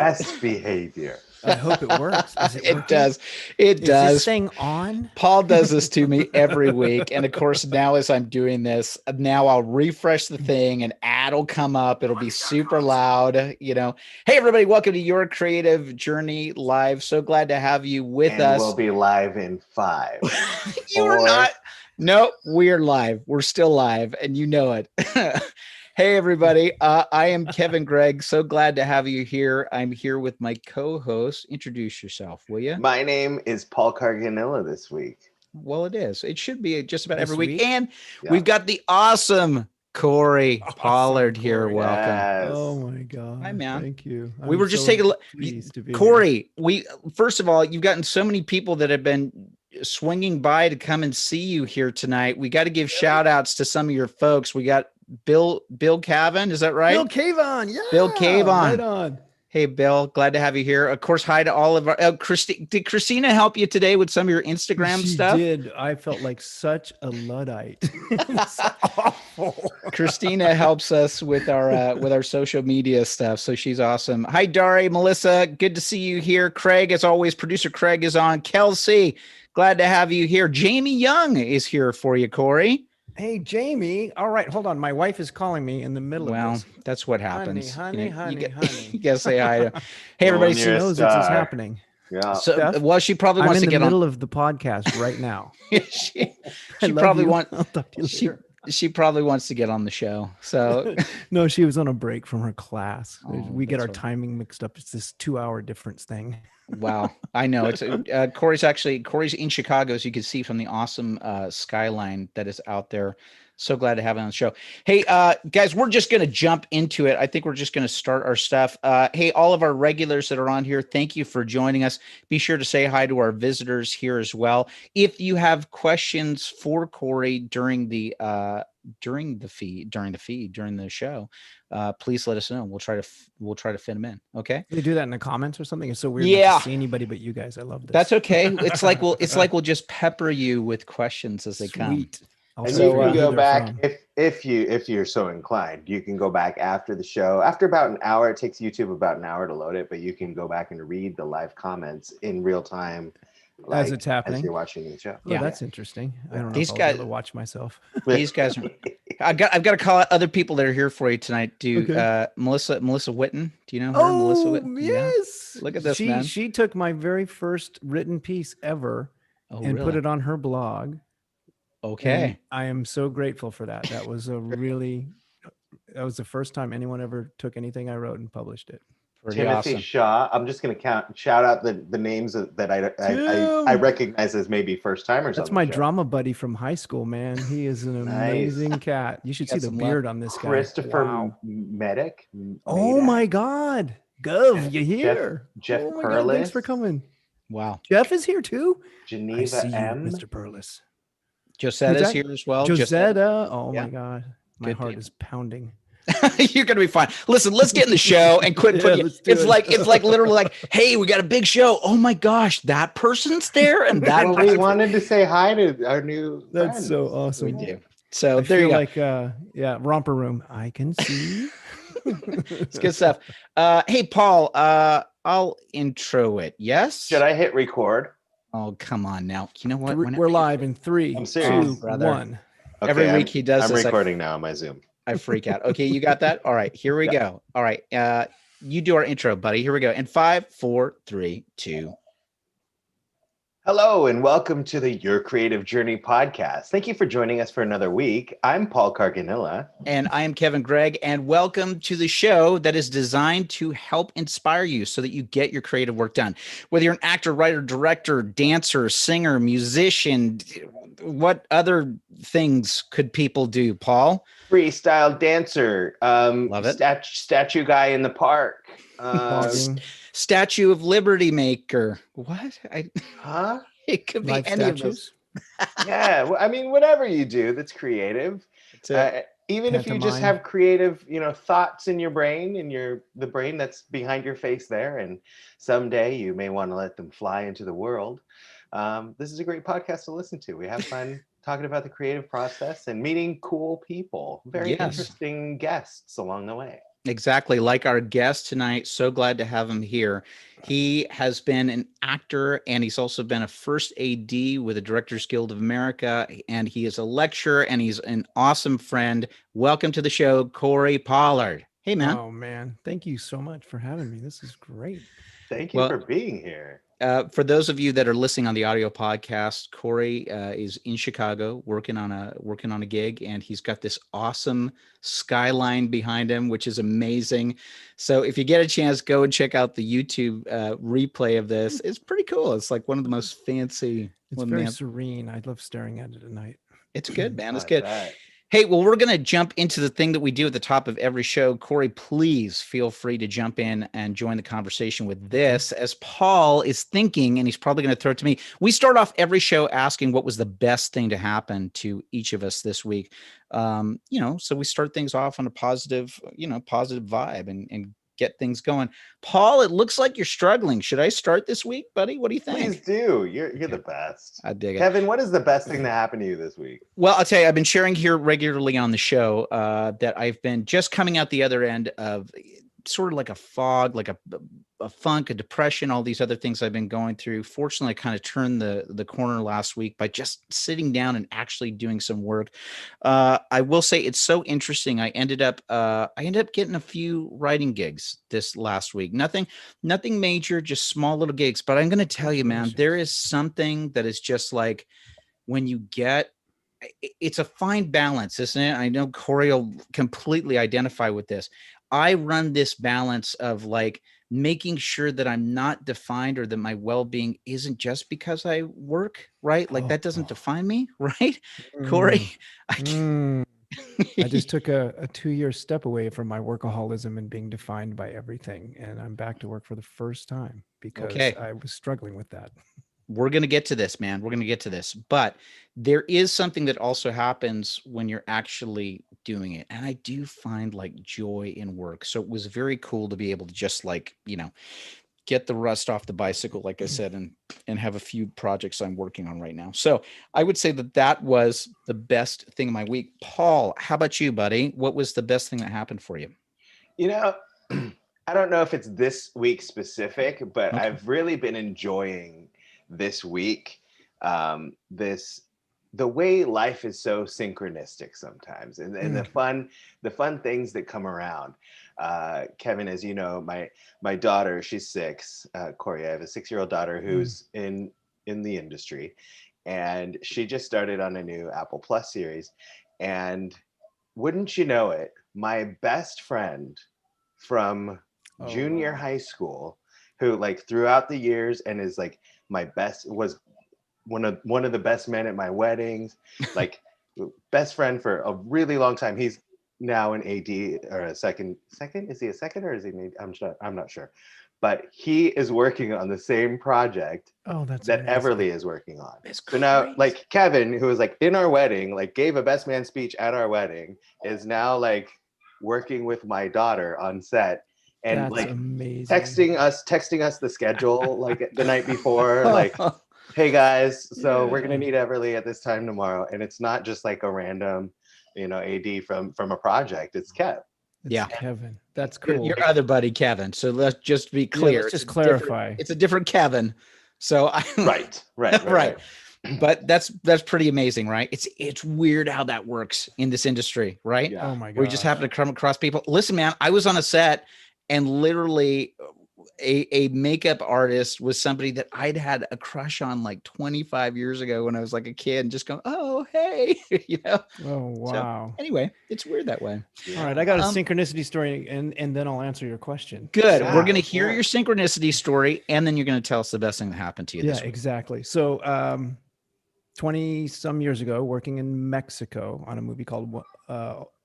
best behavior. I hope it works. Is it It working? does. It Is does. this thing on? Paul does this to me every week. And of course, now as I'm doing this, now I'll refresh the thing, an ad will come up. It'll be super loud, you know. Hey, everybody, welcome to Your Creative Journey Live. So glad to have you with And us. we'll be live in 5. You're 4. not. No, we're live. We're still live, and you know it. Hey, everybody. I am Kevin Gregg. So glad to have you here. I'm here with my co-host. Introduce yourself, will you? My name is Paul Carganilla this week. Well, it is. It should be just about This every week. week? And Yeah. we've got the awesome Korey Awesome Pollard here. Korey. Welcome. Yes. Oh my God. Hi, man. Thank you. We were just so taking a look. pleased to be here. Korey, first of all, you've gotten so many people that have been swinging by to come and see you here tonight. We got to give shout outs to some of your folks. We got Bill Cavan, is that right? Bill Cavon. Yeah. Bill Cavon. Right on. Hey, Bill, glad to have you here. Of course, hi to all of our. Did Christina help you today with some of your Instagram She stuff? did. I felt like such a Luddite. It was awful. Christina helps us with our social media stuff, so she's awesome. Hi, Dari, Melissa, good to see you here. Craig, as always, producer Craig is on. Kelsey, glad to have you here. Jamie Young is here for you, Korey. Hey, Jamie. All right, hold on. My wife is calling me in the middle of Well, this. that's what happens. Honey, you honey. gotta say hi to. Hey, everybody. She You're a knows this is star. happening. Yeah. So, Steph, well, she probably I'm wants in to the get middle on. of the podcast right now. she I love probably you. wants. I'll talk to you later. She probably wants to get on the show. So No, she was on a break from her class. Oh, We get that's our right. timing mixed up. It's this 2-hour difference thing. wow, I know it's Korey's in Chicago, as you can see from the awesome skyline that is out there. So glad to have it on the show. Hey, guys, we're just going to jump into it. I think we're just going to start our stuff. Hey, all of our regulars that are on here, thank you for joining us. Be sure to say hi to our visitors here as well. If you have questions for Korey during the show, please let us know. We'll try to fit them in. Okay. They do that in the comments or something. It's so weird Yeah. not to see anybody but you guys. I love this. That's okay. It's like we'll just pepper you with questions as they come. Sweet. I'll And say you who can go they're back from. if you're so inclined. You can go back after the show. After about an hour, it takes YouTube about an hour to load it, but you can go back and read the live comments in real time As it's happening. as you're watching the show. Oh, that's interesting. I don't know These if I'll guys- be able to watch myself. These guys are. I've got to call out other people that are here for you tonight. Okay. Melissa Witten. Do you know her? Melissa Oh, Witten? Yeah. yes. Look at this, she, man. She took my very first written piece ever Oh, and really? put it on her blog. Okay. And I am so grateful for that. That was that was the first time anyone ever took anything I wrote and published it. Pretty Timothy awesome. Shaw. I'm just going to shout out the names that I recognize as maybe first timers. That's on the my show. drama buddy from high school, man. He is an Nice. amazing cat. You should see Got the some beard on this guy. Christopher Wow. Medic. Oh Medak. my God. Gov, you here? Jeff Oh my God, thanks for Perlis. coming. Wow. Jeff is here too. I Geneva see you, M. Mr. Perlis. Josetta's that? here as well. Josetta. Oh Yeah. my God. My Good heart people. is pounding. You're gonna be fine. Listen, let's get in the show and quit Yeah, putting. let's do It's it. like literally like, hey, we got a big show. Oh my gosh, that person's there, and that Well, we person's wanted to say hi to our new That's friends. so awesome. we do. So I there you feel go. like romper room. I can see. It's good stuff. Hey, Paul, I'll intro it. Yes. Should I hit record? Oh, come on now. You know what? We're live in 3, I'm 2, serious. brother. 1. Every Okay, week he does I'm this. recording now on my Zoom. I freak out. Okay, you got that? All right, here we go. All right. You do our intro, buddy. Here we go. In 5, 4, 3, 2. Hello and welcome to the Your Creative Journey podcast. Thank you for joining us for another week. I'm Paul Carganilla. And I am Kevin Gregg, and welcome to the show that is designed to help inspire you so that you get your creative work done. Whether you're an actor, writer, director, dancer, singer, musician, what other things could people do, Paul? Freestyle dancer. Love it. Statue guy in the park. Blogging, Statue of Liberty maker. What? Huh? It could be live any of those. statues. Yeah, well, I mean, whatever you do that's creative. That's it. Even if you just Pantomime. have creative, thoughts in your brain, the brain that's behind your face there, and someday you may want to let them fly into the world. This is a great podcast to listen to. We have fun talking about the creative process and meeting cool people, very Yes. interesting guests along the way. Exactly. Like our guest tonight. So glad to have him here. He has been an actor and he's also been a first AD with the Directors Guild of America. And he is a lecturer and he's an awesome friend. Welcome to the show, Korey Pollard. Hey, man. Oh man, thank you so much for having me. This is great. Thank you Well, for being here. For those of you that are listening on the audio podcast, Korey is in Chicago working on a gig, and he's got this awesome skyline behind him, which is amazing. So if you get a chance, go and check out the YouTube replay of this. It's pretty cool. It's like one of the most fancy. It's very serene. I love staring at it at night. It's good, man. It's I good. bet. Hey, well, we're going to jump into the thing that we do at the top of every show. Korey, please feel free to jump in and join the conversation with this as Paul is thinking, and he's probably going to throw it to me. We start off every show asking what was the best thing to happen to each of us this week. So we start things off on a positive vibe and get things going. Paul, it looks like you're struggling. Should I start this week, buddy? What do you think? Please do. You're the best. I dig it. Kevin, what is the best thing that happened to you this week? Well, I'll tell you, I've been sharing here regularly on the show that I've been just coming out the other end of sort of like a fog, like a funk, a depression, all these other things I've been going through. Fortunately, I kind of turned the corner last week by just sitting down and actually doing some work. I will say it's so interesting. I ended up getting a few writing gigs this last week. Nothing major, just small little gigs. But I'm going to tell you, man, there is something that is just like when you get, it's a fine balance, isn't it? I know Korey will completely identify with this. I run this balance of like making sure that I'm not defined or that my well-being isn't just because I work, right? Like that doesn't define me, right? Korey, I just took a 2-year step away from my workaholism and being defined by everything. And I'm back to work for the first time because I was struggling with that. We're going to get to this, man. We're going to get to this. But there is something that also happens when you're actually doing it. And I do find like joy in work. So it was very cool to be able to just like, get the rust off the bicycle, like I said, and have a few projects I'm working on right now. So I would say that was the best thing of my week. Paul, how about you, buddy? What was the best thing that happened for you? I don't know if it's this week specific, but okay. I've really been enjoying this week, the way life is so synchronistic sometimes, and the fun things that come around. Kevin, as you know, my daughter, she's 6. Korey, I have a 6-year-old daughter who's in the industry, and she just started on a new Apple Plus series. And wouldn't you know it, my best friend from junior high school, who like throughout the years and is like my best, was one of the best men at my weddings, like best friend for a really long time. He's now an AD or a second. Is he a second or is he? I'm not sure, but he is working on the same project that Everly is working on. So now, like Kevin, who was like in our wedding, like gave a best man speech at our wedding, is now like working with my daughter on set. And that's like amazing. texting us the schedule like the night before, like, hey guys, so we're gonna need Everly at this time tomorrow. And it's not just like a random, AD from a project. It's Kev. Kevin. That's cool. Your other buddy Kevin. So let's just be clear. Let's just clarify. It's a different Kevin. So right. But that's pretty amazing, right? It's weird how that works in this industry, right? Yeah. Oh my God. We just happen to come across people. Listen, man, I was on a set. And literally a makeup artist was somebody that I'd had a crush on like 25 years ago when I was like a kid, and just going, oh, hey, Oh, wow. So, anyway, it's weird that way. All right. I got a synchronicity story and then I'll answer your question. Good. We're going to hear your synchronicity story, and then you're going to tell us the best thing that happened to you this week. Exactly. So 20 some years ago, working in Mexico on a movie called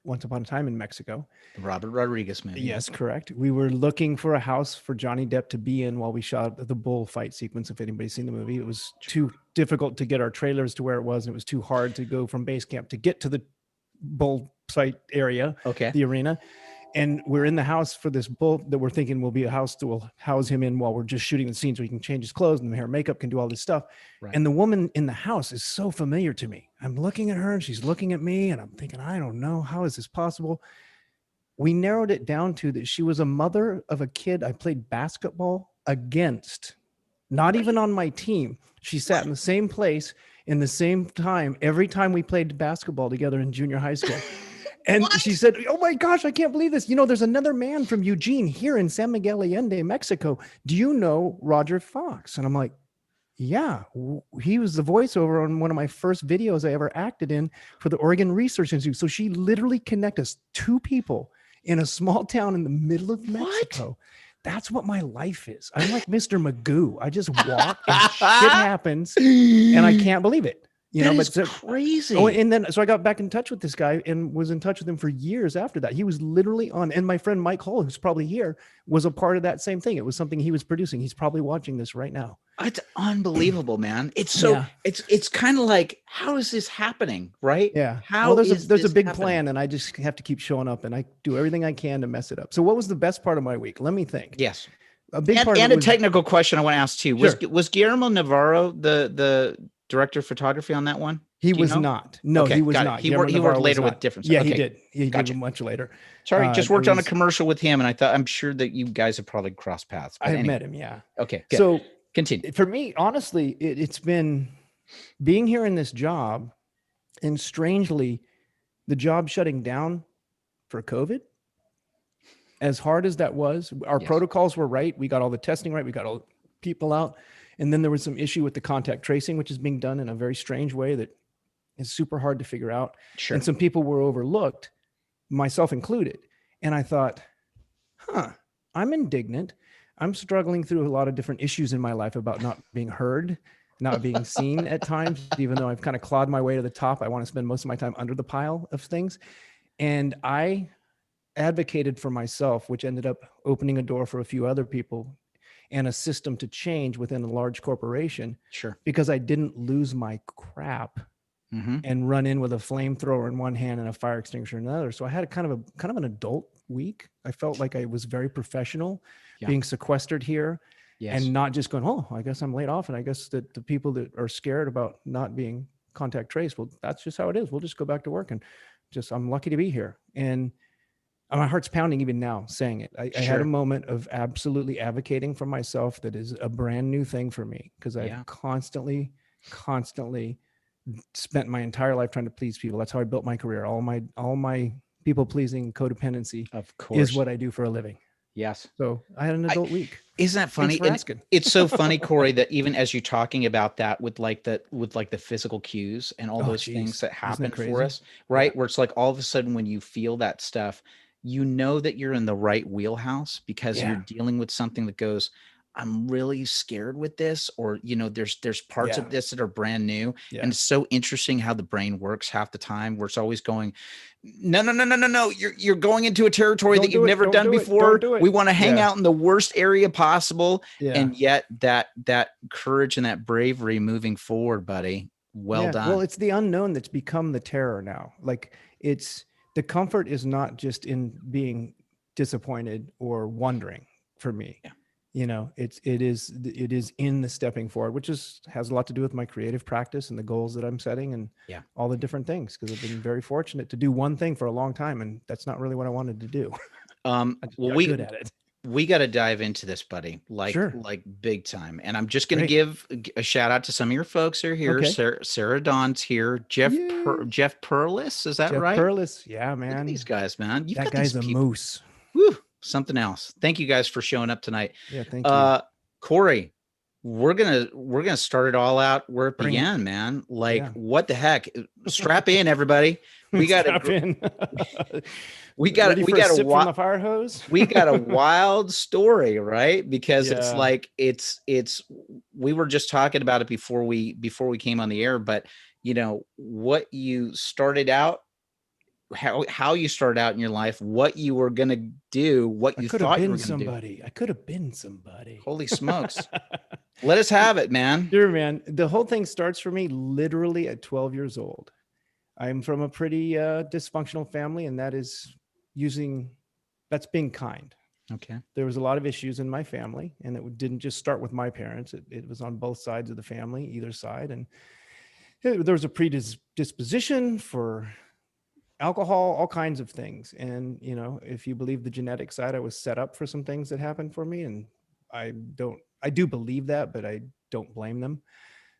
Once Upon a Time in Mexico. The Robert Rodriguez movie. Yes, correct. We were looking for a house for Johnny Depp to be in while we shot the bullfight sequence. If anybody's seen the movie, it was too difficult to get our trailers to where it was, and it was too hard to go from base camp to get to the bullfight area, the arena. And we're in the house for this bull that we're thinking will be a house that will house him in while we're just shooting the scene, so he can change his clothes and the hair and makeup, can do all this stuff. Right. And the woman in the house is so familiar to me. I'm looking at her and she's looking at me, and I'm thinking, I don't know, how is this possible? we narrowed it down to that she was a mother of a kid I played basketball against, not even on my team. She sat in the same place in the same time every time we played basketball together in junior high school. And she said, "Oh my gosh, I can't believe this. You know, there's another man from Eugene here in San Miguel Allende, Mexico. Do you know Roger Fox?" And I'm like, "Yeah, he was the voiceover on one of my first videos I ever acted in for the Oregon Research Institute." So she literally connected us, two people in a small town in the middle of Mexico. That's what my life is. I'm like Mr. Magoo. I just walk and shit happens and I can't believe it. You know, That but is crazy. Oh, and then so I got back in touch with this guy and was in touch with him for years after that. He was literally on, and my friend Mike Hull, who's probably here, was a part of that same thing. It was something he was producing. He's probably watching this right now. It's unbelievable, man. It's so Yeah. it's kind of like, how is this happening, right? Yeah. How well, there's is a this big happening? plan, and I just have to keep showing up, and I do everything I can to mess it up. So what was the best part of my week? Let me think. Yes. A big part And of a it was, technical question I want to ask too. Was Sure. was Guillermo Navarro the director of photography on that one? he Do you was know? not. No, Okay, he was got it. not. He Guillermo worked Navarro later was with not. different Yeah, stuff. he Okay, did. He gotcha. did much later. Sorry, just there worked on a was- commercial with him, and I'm sure that you guys have probably crossed paths. But I've anyway. met him. Yeah. Okay, good. So Continue. for me, honestly, it's been being here in this job, and strangely, the job shutting down for COVID, as hard as that was, our Yes. protocols were right. We got all the testing right. We got all the people out. And then there was some issue with the contact tracing, which is being done in a very strange way that is super hard to figure out. Sure. And some people were overlooked, myself included. And I thought, I'm indignant. I'm struggling through a lot of different issues in my life about not being heard, not being seen at times, even though I've kind of clawed my way to the top. I want to spend most of my time under the pile of things. And I advocated for myself, which ended up opening a door for a few other people and a system to change within a large corporation, Sure. because I didn't lose my crap Mm-hmm. and run in with a flamethrower in one hand and a fire extinguisher in another. So I had a kind of an adult week. I felt like I was very professional, Yeah. being sequestered here, Yes. and not just going, "Oh, I guess I'm laid off." And I guess that the people that are scared about not being contact traced, well, that's just how it is. We'll just go back to work, and I'm lucky to be here. And my heart's pounding even now saying it. I had Sure. a moment of absolutely advocating for myself. That is a brand new thing for me, because I've Yeah. constantly spent my entire life trying to please people. That's how I built my career. All my people pleasing codependency Of course. is what I do for a living. Yes. So I had an adult week. Isn't that funny? Thanks for And asking. it's so funny, Korey, that even as you're talking about that with the physical cues and all Oh, those things geez. that Isn't happen that for crazy? us, right? Where it's like all of a sudden when you feel that stuff, you know that you're in the right wheelhouse because Yeah. you're dealing with something that goes, I'm really scared with this, or there's parts Yeah. of this that are brand new. Yeah. And it's so interesting how the brain works half the time, where it's always going, no. You're going into a territory Don't that you've do it. never Don't done do it. before. Don't do it. We want to hang Yeah. out in the worst area possible. Yeah. And yet that courage and that bravery moving forward, buddy. Well done. Well, it's the unknown that's become the terror now. Like, it's the comfort is not just in being disappointed or wondering for me. Yeah. You know, it is in the stepping forward, which has a lot to do with my creative practice and the goals that I'm setting and Yeah. all the different things. Because I've been very fortunate to do one thing for a long time, and that's not really what I wanted to do. I just well, got good at it. we got to dive into this, buddy, Sure. like big time. And I'm just going to Great. give a shout out to some of your folks who are here. Okay. Sarah Dawn's here. Jeff Yay. Jeff Perlis, is that Jeff right? Perlis, yeah, Look at man. these guys, man. You've That got guy's these a people. moose. Woo, something else. Thank you guys for showing up tonight. Yeah, thank you. Korey, we're gonna start it all out where it Bring it. began, man. Like, Yeah. what the heck? Strap in, everybody. We got Strap in. we got Ready we for a got sip a from the fire hose. we got a wild story, right? Because it's Yeah. like it's we were just talking about it before we came on the air, but what you started out, how you started out in your life, what you were gonna do, what you could have thought you were been gonna do. somebody. I could have been somebody. Holy smokes. Let us have it, man. Sure, man. The whole thing starts for me literally at 12 years old. I'm from a pretty dysfunctional family, and that's being kind. Okay. There was a lot of issues in my family, and it didn't just start with my parents. It was on both sides of the family, either side. And there was a predisposition for alcohol, all kinds of things. And, you know, if you believe the genetic side, I was set up for some things that happened for me. And I do believe that, but I don't blame them.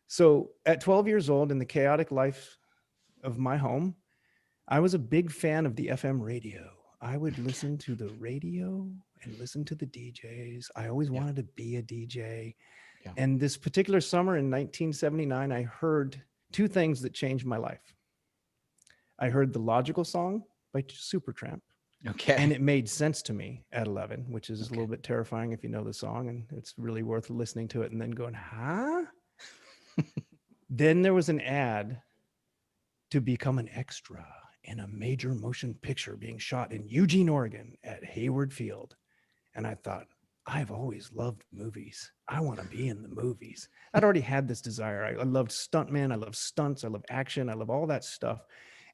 So at 12 years old, in the chaotic life of my home, I was a big fan of the FM radio. I would listen to the radio and listen to the DJs. I always wanted to be a DJ. Yeah. And this particular summer in 1979, I heard two things that changed my life. I heard The Logical Song by Supertramp. Okay. And it made sense to me at 11, which is a little bit terrifying if you know the song, and it's really worth listening to it and then going, huh? Then there was an ad to become an extra in a major motion picture being shot in Eugene, Oregon at Hayward Field. And I thought, I've always loved movies. I want to be in the movies. I'd already had this desire. I loved stuntmen. I love stunts. I love action. I love all that stuff.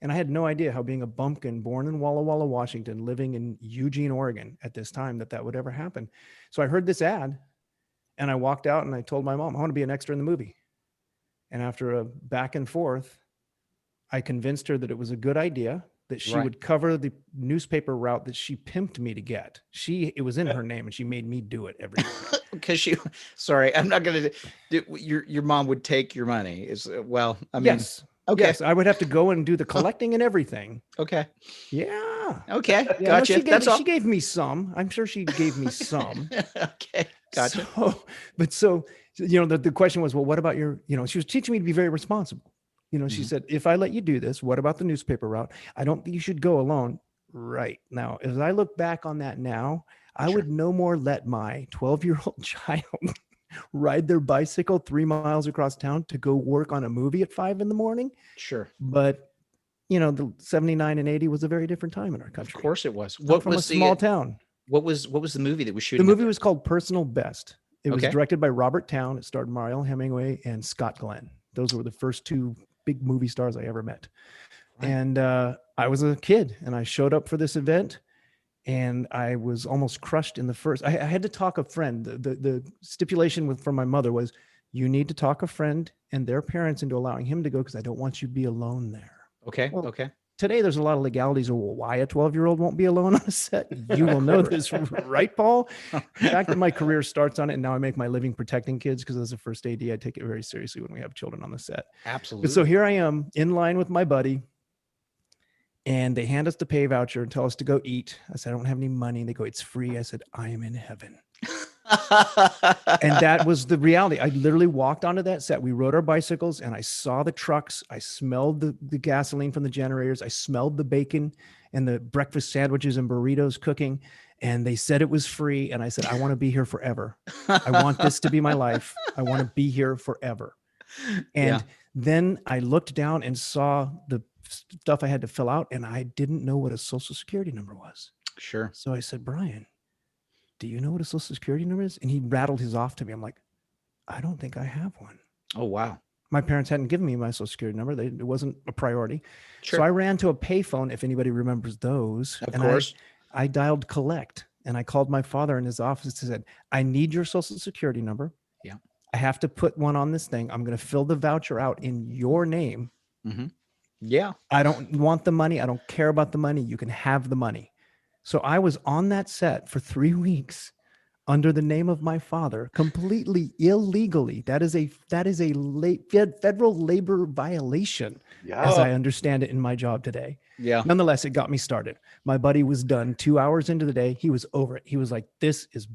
And I had no idea how being a bumpkin born in Walla Walla, Washington, living in Eugene, Oregon at this time, that would ever happen. So I heard this ad and I walked out and I told my mom, I want to be an extra in the movie. And after a back and forth, I convinced her that it was a good idea, that she would cover the newspaper route that she pimped me to get. It was in her name and she made me do it every day. Because sorry, I'm not going to do, your mom would take your money. I mean, yes. Okay. Yes, I would have to go and do the collecting and everything. Okay. Yeah. Okay. Yeah, Gotcha. She gave me some. I'm sure she gave me some. Okay. Gotcha. So, you know, the question was, well, what about your, you know, she was teaching me to be very responsible. You know, she said, if I let you do this, what about the newspaper route? I don't think you should go alone. Right. Now, as I look back on that now, I would no more let my 12-year-old child ride their bicycle 3 miles across town to go work on a movie at 5 a.m. Sure. But, you know, the 79 and 80 was a very different time in our country. Of course it was. What was a small town? What was the movie that was shooting? The movie was called Personal Best. It was directed by Robert Towne. It starred Mariel Hemingway and Scott Glenn. Those were the first two big movie stars I ever met. Right. And I was a kid and I showed up for this event and I was almost crushed in the first. I had to talk a friend. The stipulation from my mother was, you need to talk a friend and their parents into allowing him to go because I don't want you to be alone there. Okay. Well, okay. Today, there's a lot of legalities of why a 12-year-old won't be alone on a set. You will know this, right, Paul? The fact that my career starts on it and now I make my living protecting kids because as a first AD, I take it very seriously when we have children on the set. Absolutely. But so here I am in line with my buddy and they hand us the pay voucher and tell us to go eat. I said, I don't have any money. They go, it's free. I said, I am in heaven. And that was the reality. I literally walked onto that set. We rode our bicycles and I saw the trucks. I smelled the gasoline from the generators. I smelled the bacon and the breakfast sandwiches and burritos cooking. And they said it was free. And I said, I want to be here forever. I want this to be my life. I want to be here forever. And then I looked down and saw the stuff I had to fill out and I didn't know what a social security number was. Sure. So I said, Brian, do you know what a social security number is? And he rattled his off to me. I'm like, I don't think I have one. Oh, wow. My parents hadn't given me my social security number. It wasn't a priority. Sure. So I ran to a payphone, if anybody remembers those. Of course. I dialed collect and I called my father in his office and said, I need your social security number. Yeah. I have to put one on this thing. I'm going to fill the voucher out in your name. Mm-hmm. Yeah. I don't want the money. I don't care about the money. You can have the money. So I was on that set for 3 weeks under the name of my father, completely illegally. That is a federal labor violation, as I understand it in my job today. Yeah. Nonetheless, it got me started. My buddy was done 2 hours into the day. He was over it. He was like, this is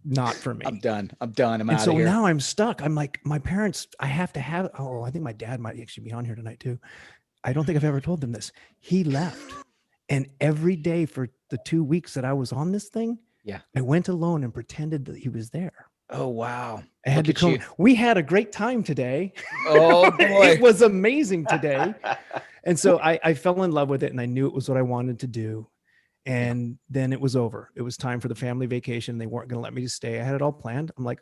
not for me. I'm done. I'm out of here. So now I'm stuck. I'm like, my parents, I have to have, I think my dad might actually be on here tonight too. I don't think I've ever told them this. He left. And every day for the 2 weeks that I was on this thing, I went alone and pretended that he was there. Oh, wow. I had to come. We had a great time today. Oh, boy. It was amazing today. And so I fell in love with it and I knew it was what I wanted to do. And then it was over. It was time for the family vacation. They weren't going to let me to stay. I had it all planned. I'm like,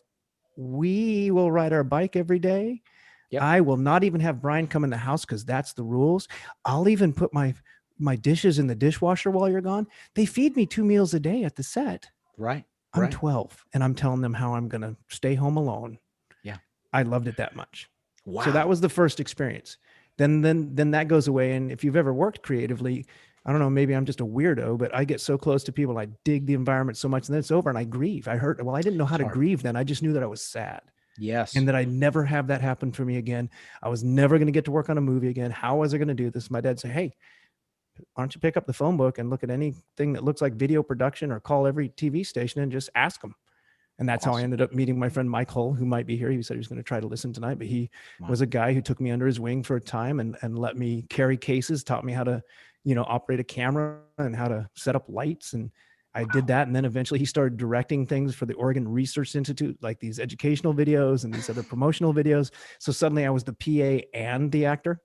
we will ride our bike every day. Yep. I will not even have Brian come in the house because that's the rules. I'll even put my dishes in the dishwasher while you're gone. They feed me 2 meals a day at the set. Right. I'm 12 and I'm telling them how I'm going to stay home alone. Yeah. I loved it that much. Wow. So that was the first experience. then that goes away. And if you've ever worked creatively, I don't know, maybe I'm just a weirdo, but I get so close to people. I dig the environment so much, and then it's over and I grieve. I didn't know how to grieve then. I just knew that I was sad. Yes. And that I'd never have that happen for me again. I was never going to get to work on a movie again. How was I going to do this? My dad said, hey, why don't you pick up the phone book and look at anything that looks like video production, or call every TV station and just ask them. And that's how I ended up meeting my friend Mike Hull, who might be here. He said he was going to try to listen tonight, but he was a guy who took me under his wing for a time and let me carry cases, taught me how to, operate a camera and how to set up lights. And I did that. And then eventually he started directing things for the Oregon Research Institute, like these educational videos and these other promotional videos. So suddenly I was the PA and the actor.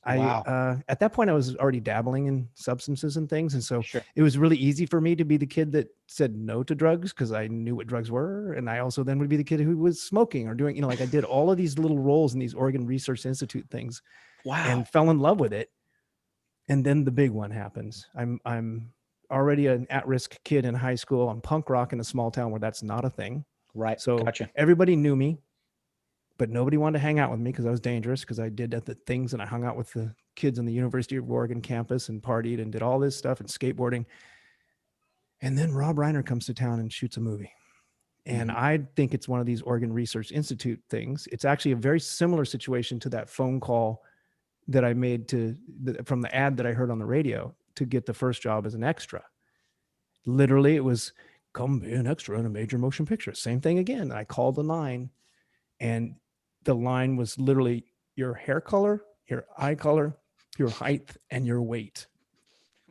At that point I was already dabbling in substances and things. And so it was really easy for me to be the kid that said no to drugs because I knew what drugs were. And I also then would be the kid who was smoking or doing, like I did all of these little roles in these Oregon Research Institute things. Wow. And fell in love with it. And then the big one happens. I'm already an at-risk kid in high school. I'm punk rock in a small town where that's not a thing. Right. So everybody knew me, but nobody wanted to hang out with me because I was dangerous, because I did the things and I hung out with the kids on the University of Oregon campus and partied and did all this stuff and skateboarding. And then Rob Reiner comes to town and shoots a movie. And I think it's one of these Oregon Research Institute things. It's actually a very similar situation to that phone call that I made from the ad that I heard on the radio to get the first job as an extra. Literally, it was, come be an extra in a major motion picture. Same thing again. I called the line, and the line was literally your hair color, your eye color, your height, and your weight.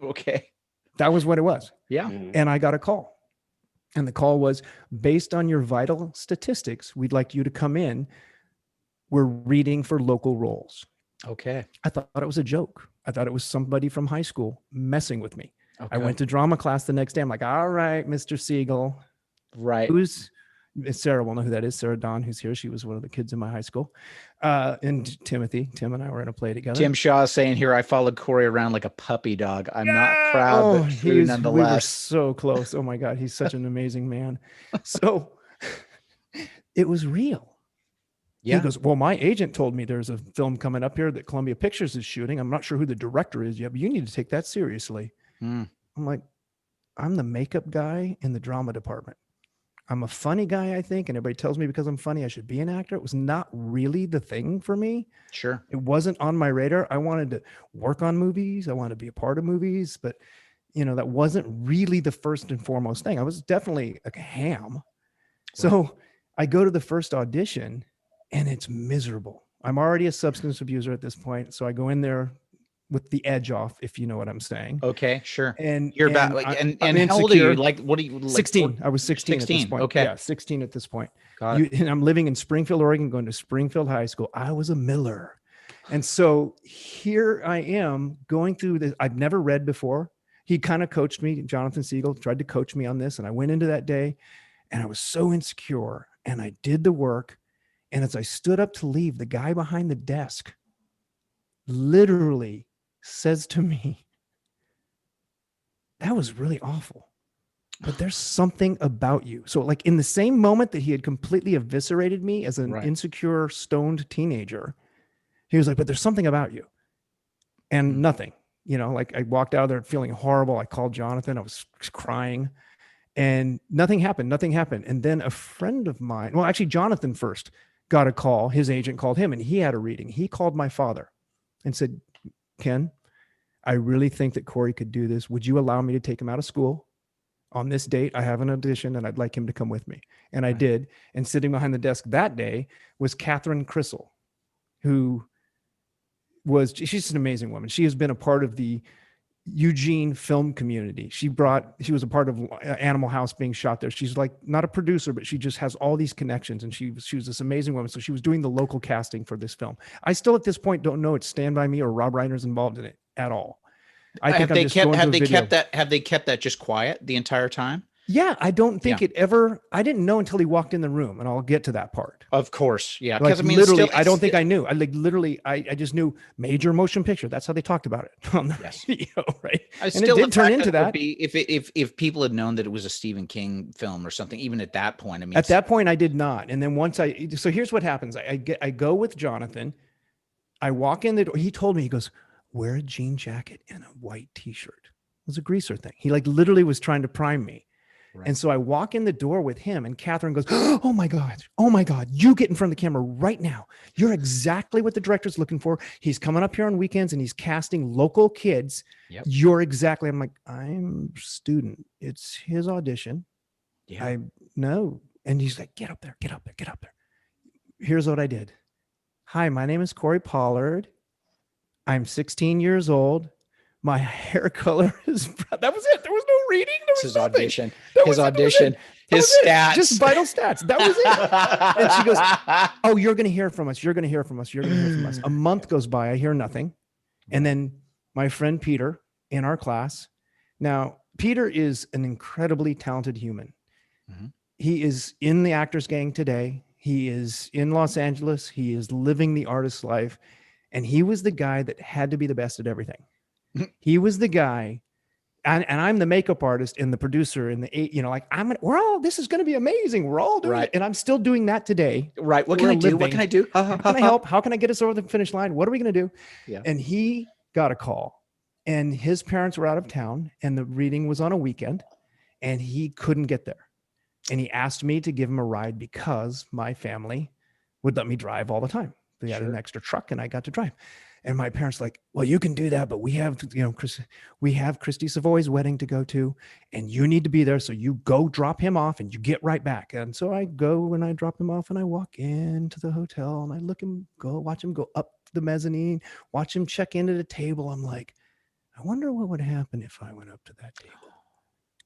Okay. That was what it was. Yeah. And I got a call. And the call was, based on your vital statistics, we'd like you to come in. We're reading for local roles. Okay. I thought it was a joke. I thought it was somebody from high school messing with me. Okay. I went to drama class the next day. I'm like, all right, Mr. Siegel. Right. Sarah will know who that is. Sarah Dawn, who's here. She was one of the kids in my high school. And Tim and I were in a play together. Tim Shaw is saying here, I followed Korey around like a puppy dog. I'm not proud, but true nonetheless. We were so close. Oh my God. He's such an amazing man. So it was real. Yeah. He goes, well, my agent told me there's a film coming up here that Columbia Pictures is shooting. I'm not sure who the director is yet, but you need to take that seriously. I'm like, I'm the makeup guy in the drama department. I'm a funny guy, I think. And everybody tells me because I'm funny, I should be an actor. It was not really the thing for me. Sure. It wasn't on my radar. I wanted to work on movies. I wanted to be a part of movies, but that wasn't really the first and foremost thing. I was definitely a ham. Right. So I go to the first audition, and it's miserable. I'm already a substance abuser at this point. So I go in there with the edge off, if you know what I'm saying. Okay, sure. And you're about and how old are you? Like, what are you? Like, 16. I was 16 at this point. Okay. Yeah, 16 at this point. Got it. And I'm living in Springfield, Oregon, going to Springfield High School. I was a Miller. And so here I am going through this. I've never read before. He kind of coached me. Jonathan Siegel tried to coach me on this. And I went into that day and I was so insecure, and I did the work. And as I stood up to leave, the guy behind the desk literally says to me, that was really awful, but there's something about you. So like in the same moment that he had completely eviscerated me as an insecure, stoned teenager, he was like, but there's something about you. And nothing, like I walked out of there feeling horrible. I called Jonathan. I was crying. And nothing happened. And then a friend of mine, well, actually Jonathan first got a call. His agent called him and he had a reading. He called my father and said, Ken, I really think that Korey could do this. Would you allow me to take him out of school on this date? I have an audition and I'd like him to come with me. And I did. And sitting behind the desk that day was Catherine Crissell, she's an amazing woman. She has been a part of the Eugene film community. She was a part of Animal House being shot there. She's like not a producer, but she just has all these connections, and she was this amazing woman. So she was doing the local casting for this film. I still at this point don't know it's Stand By Me or Rob Reiner's involved in it at all. I think have they kept that just quiet the entire time? Yeah, I don't think I didn't know until he walked in the room, and I'll get to that part. Of course. Yeah. Because literally, I don't think I knew. I just knew major motion picture. That's how they talked about it on the radio, right? And it did turn into that. If people had known that it was a Stephen King film or something, even at that point, at that point I did not. And then so here's what happens. I go with Jonathan. I walk in the door. He told me, he goes, wear a jean jacket and a white t-shirt. It was a greaser thing. He like literally was trying to prime me. Right. And so I walk in the door with him and Catherine goes, oh my God, you get in front of the camera right now. You're exactly what the director's looking for. He's coming up here on weekends and he's casting local kids. Yep. You're exactly, I'm like, I'm a student. It's his audition. Yeah. I know. And he's like, get up there. Here's what I did. Hi, my name is Korey Pollard. I'm 16 years old. My hair color is, that was it. There was no reading. There was his nothing. Audition. His audition. His stats. Just vital stats. That was it. And she goes, oh, you're going to hear from us. You're going to hear from us. You're going to hear from us. A month goes by. I hear nothing. And then my friend Peter in our class. Now, Peter is an incredibly talented human. Mm-hmm. He is in the Actors Gang today. He is in Los Angeles. He is living the artist's life. And he was the guy that had to be the best at everything. He was the guy, and I'm the makeup artist and the producer and this is going to be amazing. We're all doing it. And I'm still doing that today. Right. What can I do? What can I do? How can I help? How can I get us over the finish line? What are we going to do? Yeah. And he got a call and his parents were out of town and the reading was on a weekend and he couldn't get there. And he asked me to give him a ride because my family would let me drive all the time. They had an extra truck and I got to drive. And my parents like, well, you can do that, but we have, we have Christy Savoy's wedding to go to, and you need to be there. So you go drop him off and you get right back. And so I go and I drop him off and I walk into the hotel and I watch him go up the mezzanine, watch him check into the table. I'm like, I wonder what would happen if I went up to that table.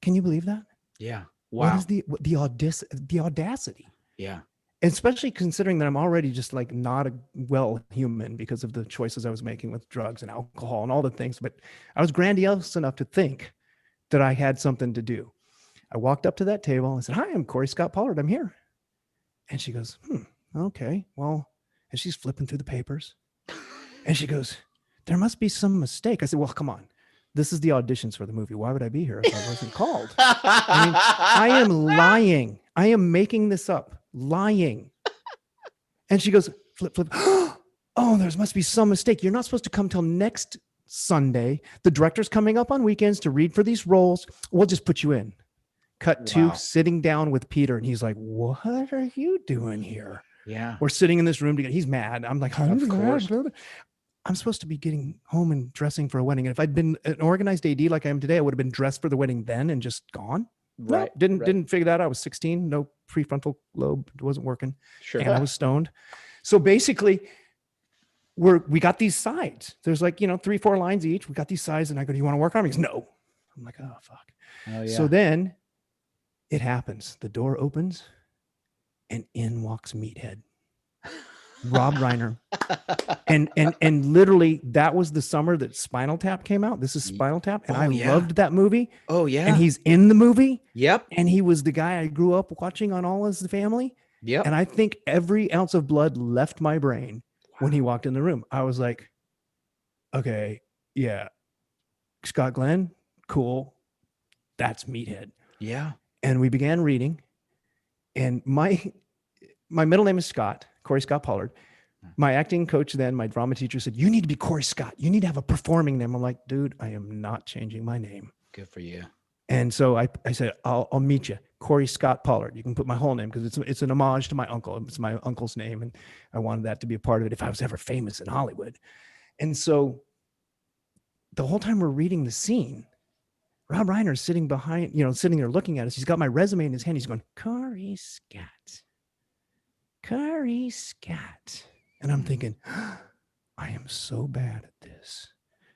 Can you believe that? Yeah. Wow. What is the audacity? Yeah. Especially considering that I'm already just like not a well human because of the choices I was making with drugs and alcohol and all the things. But I was grandiose enough to think that I had something to do. I walked up to that table and said, hi, I'm Korey Scott Pollard. I'm here. And she goes, okay, well, and she's flipping through the papers. And she goes, there must be some mistake. I said, well, come on. This is the auditions for the movie. Why would I be here if I wasn't called? I mean, I am lying. I am making this up. Lying. And she goes, flip. Oh, there must be some mistake. You're not supposed to come till next Sunday. The director's coming up on weekends to read for these roles. We'll just put you in. Cut to sitting down with Peter. And he's like, what are you doing here? Yeah. We're sitting in this room together. He's mad. I'm like, of course. I'm supposed to be getting home and dressing for a wedding. And if I'd been an organized AD like I am today, I would have been dressed for the wedding then and just gone. Right. No, didn't figure that out. I was 16. No prefrontal lobe. It wasn't working. Sure. And I was stoned. So basically we got these sides. There's like, 3-4 lines each. We got these sides and I go, do you want to work on them? He goes, no. I'm like, oh, fuck. Oh, yeah. So then it happens. The door opens and in walks Meathead. Rob Reiner. And literally that was the summer that Spinal Tap came out. This is Spinal Tap. And I loved that movie. Oh yeah. And he's in the movie. Yep. And he was the guy I grew up watching on All Is the Family. Yep. And I think every ounce of blood left my brain when he walked in the room. I was like, okay, yeah. Scott Glenn, cool. That's Meathead. Yeah. And we began reading. And my middle name is Scott. Korey Scott Pollard. My acting coach then, my drama teacher said, you need to be Korey Scott. You need to have a performing name. I'm like, dude, I am not changing my name. Good for you. And so I said, I'll meet you. Korey Scott Pollard. You can put my whole name because it's an homage to my uncle. It's my uncle's name. And I wanted that to be a part of it if I was ever famous in Hollywood. And so the whole time we're reading the scene, Rob Reiner is sitting behind, sitting there looking at us. He's got my resume in his hand. He's going, Korey Scott. Korey Scott. And I'm thinking, I am so bad at this.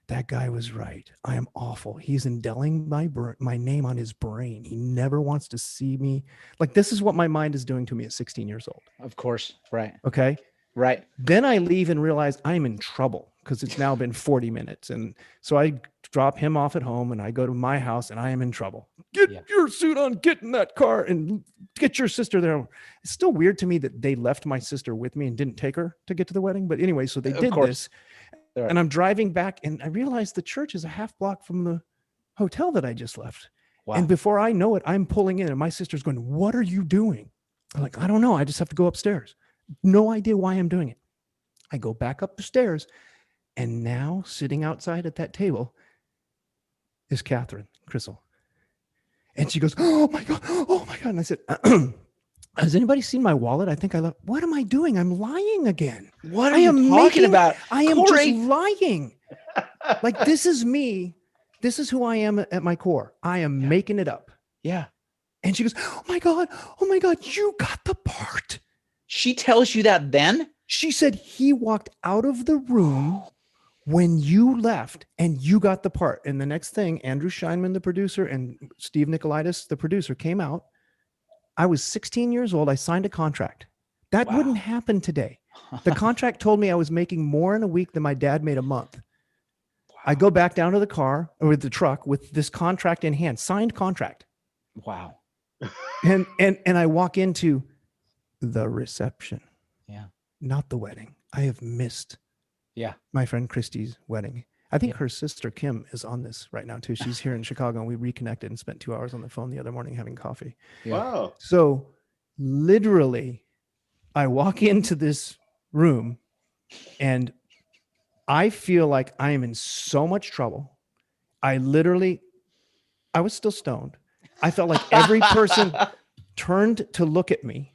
That guy was right. I am awful. He's indwelling my name on his brain. He never wants to see me. Like, this is what my mind is doing to me at 16 years old. Of course. Right. Okay. Right. Then I leave and realize I'm in trouble because it's now been 40 minutes. And so I drop him off at home and I go to my house and I am in trouble. Get your suit on, get in that car and get your sister there. It's still weird to me that they left my sister with me and didn't take her to get to the wedding. But anyway, so they did this. Right. And I'm driving back and I realized the church is a half block from the hotel that I just left. Wow. And before I know it, I'm pulling in and my sister's going, what are you doing? I'm like, I don't know. I just have to go upstairs. No idea why I'm doing it. I go back up the stairs, and now sitting outside at that table is Catherine Crystal. And she goes, "Oh my God, oh my God." And I said, "Has anybody seen my wallet? I think I left." "What am I doing? I'm lying again. What are you talking about? I am Korey? just lying. Like, this is me. This is who I am at my core. I am making it up." Yeah. And she goes, oh my God, you got the part." She tells you that then? She said, "He walked out of the room when you left and you got the part." And the next thing, Andrew Scheinman, the producer, and Steve Nicolaitis, the producer, came out. I was 16 years old. I signed a contract. That wouldn't happen today. The contract told me I was making more in a week than my dad made a month. I go back down to the car or the truck with this contract in hand, signed contract. Wow. And I walk into the reception. Yeah. Not the wedding. I have missed my friend Christy's wedding. I think her sister Kim is on this right now too. She's here in Chicago, and we reconnected and spent 2 hours on the phone the other morning having coffee. Yeah. Wow. So literally, I walk into this room and I feel like I am in so much trouble. I was still stoned. I felt like every person turned to look at me.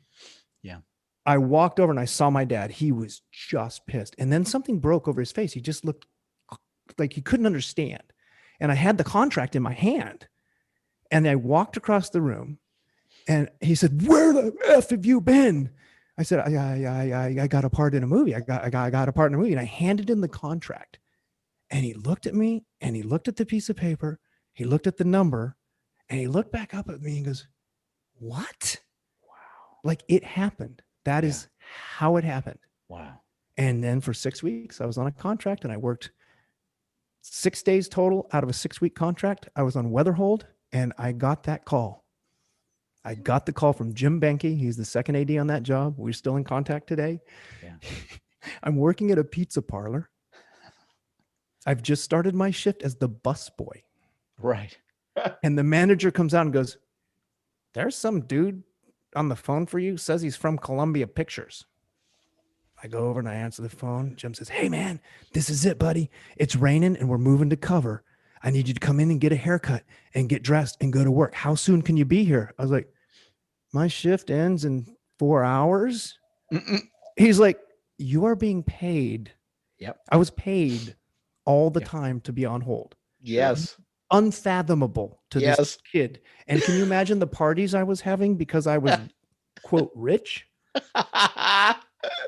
Yeah. I walked over and I saw my dad. He was just pissed. And then something broke over his face. He just looked like he couldn't understand. And I had the contract in my hand. And I walked across the room and he said, "Where the F have you been?" I said, I got a part in a movie. I got a part in a movie. And I handed him the contract. And he looked at me and he looked at the piece of paper. He looked at the number and he looked back up at me and goes, "What?" Wow. Like, it happened. That is how it happened. Wow. And then for 6 weeks, I was on a contract and I worked 6 days total out of a 6-week contract. I was on weather hold and I got that call. I got the call from Jim Benke. He's the second AD on that job. We're still in contact today. Yeah. I'm working at a pizza parlor. I've just started my shift as the bus boy. Right. And the manager comes out and goes, "There's some dude on the phone for you, says he's from Columbia Pictures." I go over and I answer the phone. Jim says, "Hey man, this is it, buddy. It's raining and we're moving to cover. I need you to come in and get a haircut and get dressed and go to work. How soon can you be here?" I was like, "My shift ends in 4 hours." He's like, "You are being paid." Yep. I was paid all the time to be on hold. Yes. Unfathomable to this kid. And can you imagine the parties I was having because I was, quote, rich?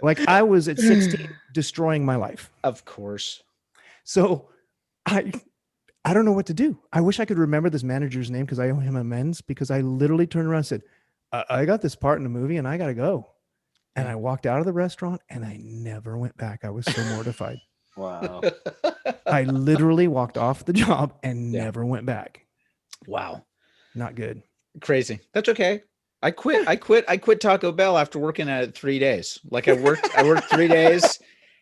Like, I was at 16 destroying my life. Of course. So I don't know what to do. I wish I could remember this manager's name because I owe him amends, because I literally turned around and said, I got this part in the movie and I got to go. And I walked out of the restaurant and I never went back. I was so mortified. Wow. I literally walked off the job and never went back. Wow. Not good. Crazy. That's okay. I quit Taco Bell after working at it 3 days. Like, I worked 3 days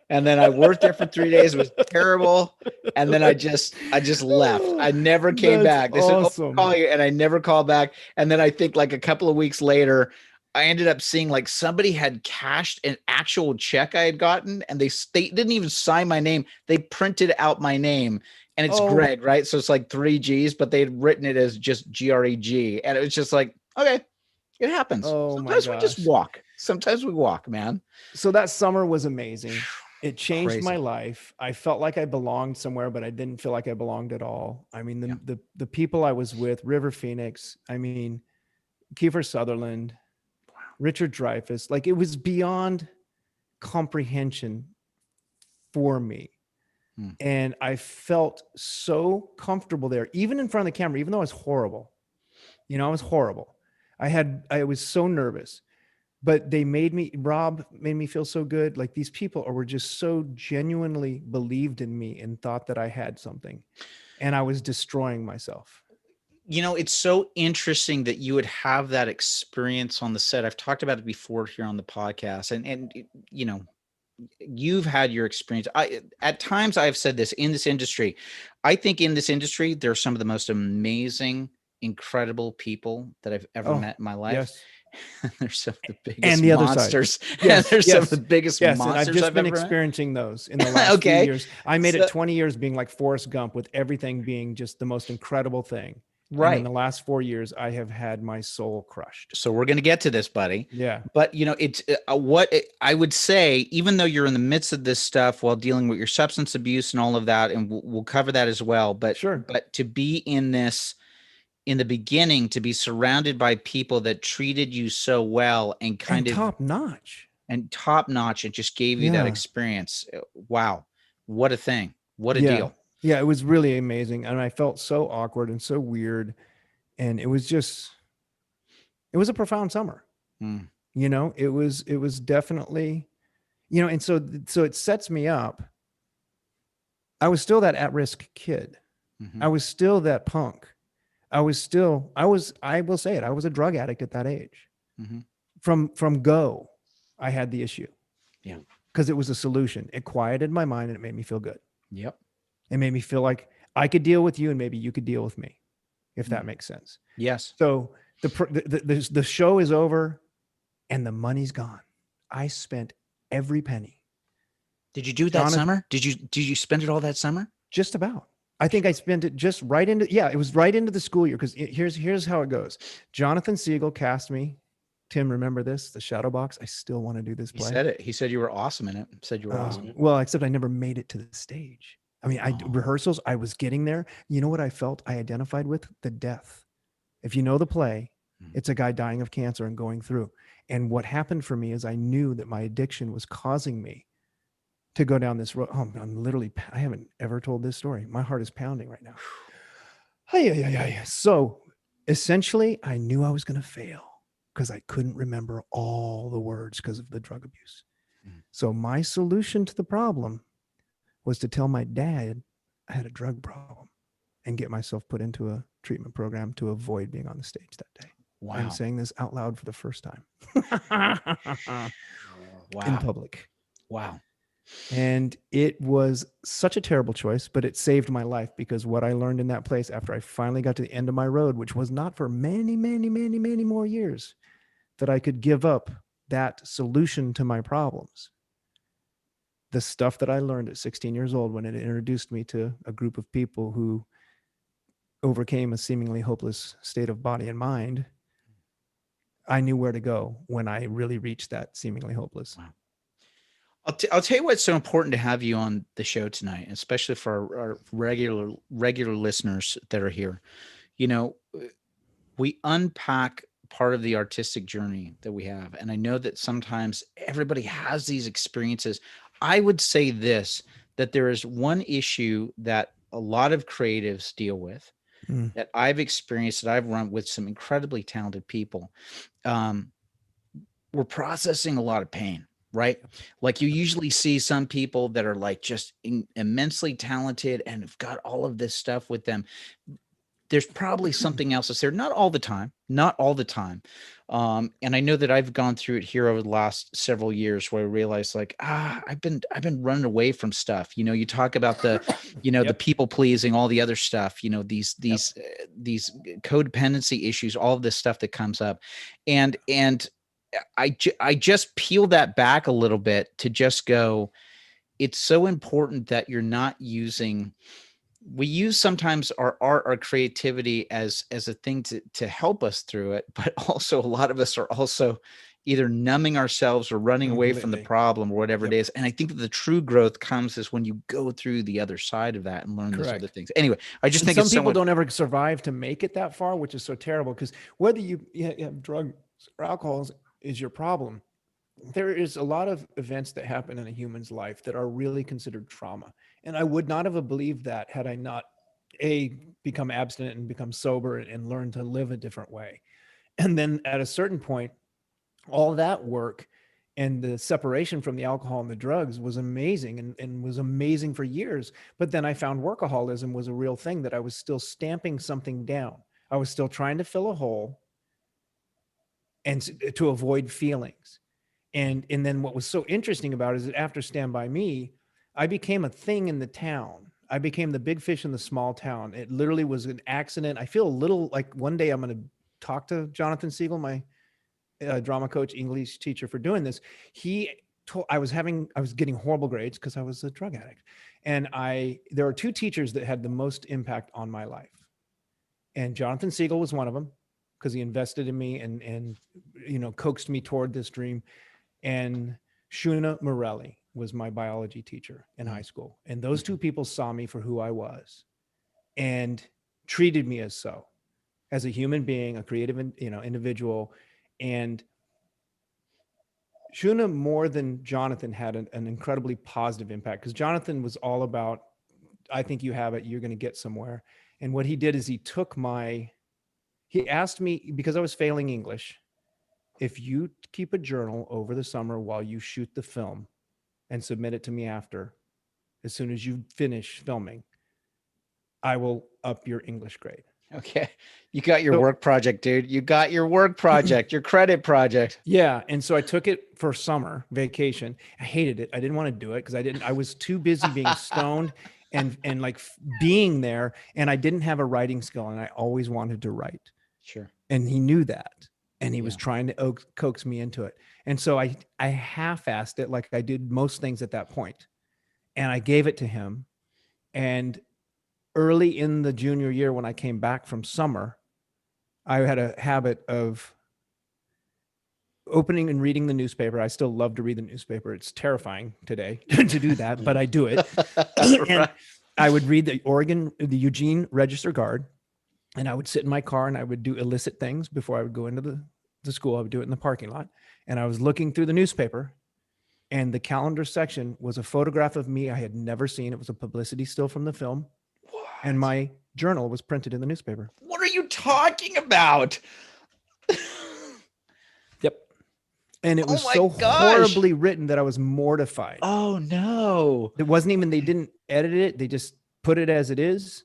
and then I worked there for 3 days. It was terrible. And then I just left. I never came back. They awesome. said, "Oh, call you," and I never called back. And then I think like a couple of weeks later, I ended up seeing like somebody had cashed an actual check I had gotten, and they didn't even sign my name. They printed out my name, and it's Greg, right? So it's like 3 G's, but they had written it as just GREG. And it was just like, okay, it happens. Sometimes we just walk. Sometimes we walk, man. So that summer was amazing. It changed my life. I felt like I belonged somewhere, but I didn't feel like I belonged at all. I mean, the people I was with, River Phoenix, I mean, Kiefer Sutherland, Richard Dreyfuss, like, it was beyond comprehension for me. And I felt so comfortable there, even in front of the camera, even though I was horrible. You know, I was horrible. I was so nervous, but Rob made me feel so good. Like, these people were just so genuinely believed in me and thought that I had something, and I was destroying myself. You know, it's so interesting that you would have that experience on the set. I've talked about it before here on the podcast, and you know, you've had your experience. At times I've said this in this industry. I think in this industry, there are some of the most amazing, incredible people that I've ever met in my life. Yes. There's some of the biggest And the other side. monsters. Yes, There's some of the biggest yes, monsters and I've just been ever met. experiencing those in the last Okay. few years. I made So- it 20 years being like Forrest Gump, with everything being just the most incredible thing. And in Right. the last 4 years, I have had my soul crushed. So we're going to get to this, buddy. Yeah. But it's I would say, even though you're in the midst of this stuff while dealing with your substance abuse and all of that, and we'll cover that as well. But Sure. But to be in this in the beginning, to be surrounded by people that treated you so well and kind of top notch. And just gave you that experience. Wow. What a thing. What a deal. Yeah, it was really amazing. And I felt so awkward and so weird. And it was a profound summer. Mm. It was definitely, and so it sets me up. I was still that at-risk kid. Mm-hmm. I was still that punk. I will say it, I was a drug addict at that age. Mm-hmm. From go, I had the issue. Yeah. Because it was a solution. It quieted my mind and it made me feel good. Yep. It made me feel like I could deal with you and maybe you could deal with me, if that makes sense. Yes. So the show is over and the money's gone. I spent every penny. Did you do it that summer? Did you spend it all that summer? Just about. I think I spent it just right into, it was right into the school year. Because here's how it goes. Jonathan Siegel cast me. Tim, remember this? The Shadow Box. I still want to do this play. He said it. He said you were awesome in it. Said you were awesome. Well, except I never made it to the stage. I mean, rehearsals, I was getting there. You know what I felt I identified with? The death. If you know the play, it's a guy dying of cancer and going through. And what happened for me is I knew that my addiction was causing me to go down this road. Oh, I haven't ever told this story. My heart is pounding right now. So essentially, I knew I was going to fail because I couldn't remember all the words because of the drug abuse. So my solution to the problem was to tell my dad I had a drug problem and get myself put into a treatment program to avoid being on the stage that day. Wow. I'm saying this out loud for the first time. Wow. In public. Wow. And it was such a terrible choice, but it saved my life, because what I learned in that place after I finally got to the end of my road, which was not for many, many, many, many more years, that I could give up that solution to my problems. The stuff that I learned at 16 years old, when it introduced me to a group of people who overcame a seemingly hopeless state of body and mind, I knew where to go when I really reached that seemingly hopeless. Wow. I'll tell you what's so important to have you on the show tonight, especially for our regular listeners that are here. We unpack part of the artistic journey that we have. And I know that sometimes everybody has these experiences. I would say this, that there is one issue that a lot of creatives deal with, that I've experienced, that I've run with some incredibly talented people. We're processing a lot of pain, right? Like, you usually see some people that are like just immensely talented and have got all of this stuff with them. There's probably something else that's there. Not all the time. And I know that I've gone through it here over the last several years, where I realized, like, I've been running away from stuff. You talk about the, the people pleasing, all the other stuff, these codependency issues, all of this stuff that comes up. And I just peel that back a little bit to just go, it's so important that you're not using, we use sometimes our art, our creativity as a thing to help us through it. But also a lot of us are also either numbing ourselves or running away from the problem or whatever it is. And I think that the true growth comes is when you go through the other side of that and learn those other things. Anyway, I just think some people don't ever survive to make it that far, which is so terrible, because whether you have drugs or alcohol is your problem, there is a lot of events that happen in a human's life that are really considered trauma. And I would not have believed that had I not become abstinent and become sober and learned to live a different way. And then at a certain point, all that work and the separation from the alcohol and the drugs was amazing and was amazing for years. But then I found workaholism was a real thing, that I was still stamping something down. I was still trying to fill a hole and to avoid feelings. And then what was so interesting about it is that after Stand By Me, I became a thing in the town. I became the big fish in the small town. It literally was an accident. I feel a little like one day I'm going to talk to Jonathan Siegel, my drama coach, English teacher for doing this. He told I was getting horrible grades because I was a drug addict. And there are two teachers that had the most impact on my life. And Jonathan Siegel was one of them because he invested in me and coaxed me toward this dream. And Shuna Morelli was my biology teacher in high school. And those two people saw me for who I was and treated me as so, as a human being, a creative, individual. And Shuna, more than Jonathan, had an incredibly positive impact, because Jonathan was all about, I think you have it, you're going to get somewhere. And what he did is he asked me, because I was failing English, if you keep a journal over the summer while you shoot the film and submit it to me after, as soon as you finish filming, I will up your English grade. Okay. You got your work project, dude. You got your work project, your credit project. Yeah. And so I took it for summer vacation. I hated it. I didn't want to do it because I was too busy being stoned and being there. And I didn't have a writing skill, and I always wanted to write. Sure. And he knew that. And he was trying to coax me into it. And so I half-assed it, like I did most things at that point. And I gave it to him. And early in the junior year, when I came back from summer, I had a habit of opening and reading the newspaper. I still love to read the newspaper. It's terrifying today to do that, but I do it. And I would read the Eugene Register Guard, and I would sit in my car and I would do illicit things before I would go into the school. I would do it in the parking lot. And I was looking through the newspaper, and the calendar section was a photograph of me I had never seen. It was a publicity still from the film. What? And my journal was printed in the newspaper. What are you talking about? Yep. And it was so horribly written that I was mortified. Oh no. It wasn't even, they didn't edit it. They just put it as it is.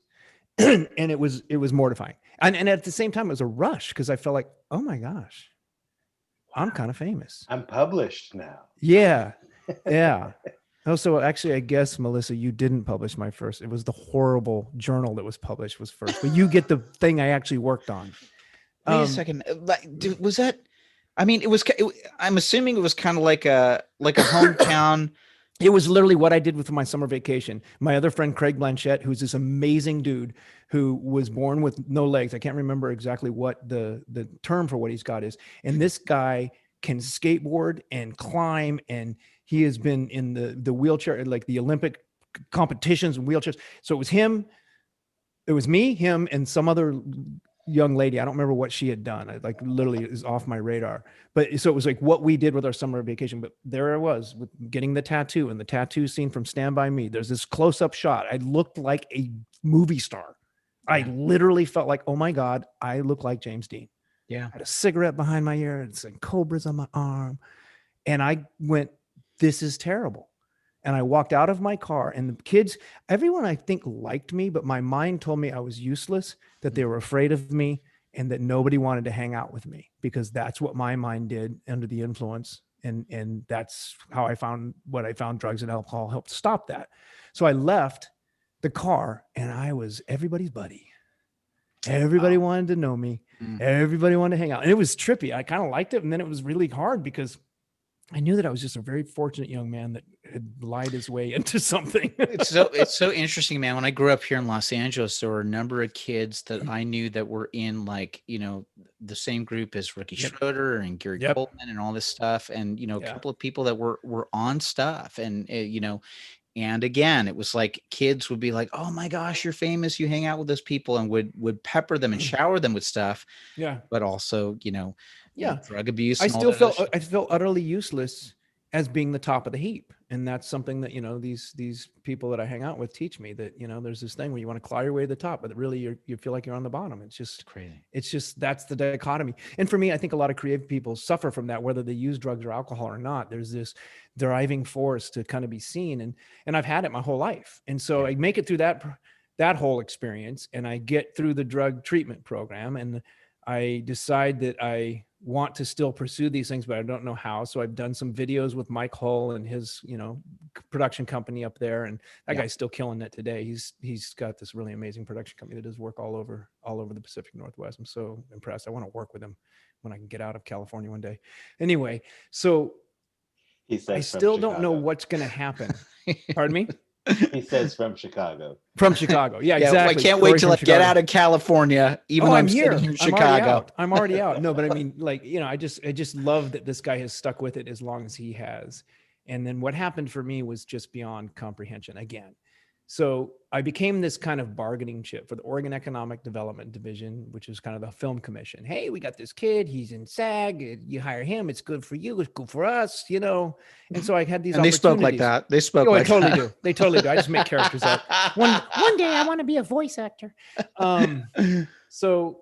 And it was mortifying. And at the same time, it was a rush because I felt like, oh my gosh, I'm kind of famous. I'm published now. Yeah. Yeah. Also, actually, I guess, Melissa, you didn't publish my first. It was the horrible journal that was published was first, but you get the thing I actually worked on. Wait a second. Was that, I mean, I'm assuming it was kind of like a hometown. It was literally what I did with my summer vacation. My other friend, Craig Blanchett, who's this amazing dude who was born with no legs. I can't remember exactly what the term for what he's got is. And this guy can skateboard and climb, and he has been in the wheelchair, like the Olympic competitions and wheelchairs. So it was him. It was me, him, and some other young lady. I don't remember what she had done. I literally is off my radar. But so it was like what we did with our summer vacation. But there I was with getting the tattoo, and the tattoo scene from Stand By Me. There's this close-up shot. I looked like a movie star. I literally felt like, oh my God, I look like James Dean. Yeah. I had a cigarette behind my ear and some cobras on my arm. And I went, this is terrible. And I walked out of my car, and the kids, everyone I think liked me, but my mind told me I was useless, that they were afraid of me, and that nobody wanted to hang out with me, because that's what my mind did under the influence. And that's how I found what I found. Drugs and alcohol helped stop that. So I left the car, and I was everybody's buddy. Everybody wanted to know me. Everybody wanted to hang out. And it was trippy. I kind of liked it. And then it was really hard because I knew that I was just a very fortunate young man that had lied his way into something. It's so interesting, man. When I grew up here in Los Angeles, there were a number of kids that I knew that were in the same group as Ricky Schroeder and Gary Coleman and all this stuff. And, a couple of people that were on stuff, and, and again, it was like kids would be like, oh my gosh, you're famous. You hang out with those people, and would pepper them and shower them with stuff. Yeah. But also, drug abuse. I felt utterly useless as being the top of the heap. And that's something that, these people that I hang out with teach me, that, there's this thing where you want to claw your way to the top, but really you feel like you're on the bottom. It's just crazy. It's just, that's the dichotomy. And for me, I think a lot of creative people suffer from that, whether they use drugs or alcohol or not. There's this driving force to kind of be seen. And I've had it my whole life. And so I make it through that whole experience, and I get through the drug treatment program, and I decide that I want to still pursue these things, but I don't know how. So I've done some videos with Mike Hull and his, production company up there. And that guy's still killing it today. He's got this really amazing production company that does work all over the Pacific Northwest. I'm so impressed. I want to work with him when I can get out of California one day. Anyway, so He says I from still don't know Chicago. what's going to happen. Pardon me? He says from Chicago. From Chicago. Yeah, Yeah, exactly. I can't Corey wait till from I get Chicago. out of California, even though I'm sitting here in I'm already Chicago. out. I'm already out. No, but I mean, like, you know, I just love that this guy has stuck with it as long as he has. And then what happened for me was just beyond comprehension again. So I became this kind of bargaining chip for the Oregon Economic Development Division, which is kind of the film commission. Hey, we got this kid. He's in SAG. You hire him. It's good for you. It's good for us, you know? And so I had these And they spoke like opportunities. that. They spoke Oh, like I totally that. do. They totally do. I just make characters up. One day I want to be a voice actor. So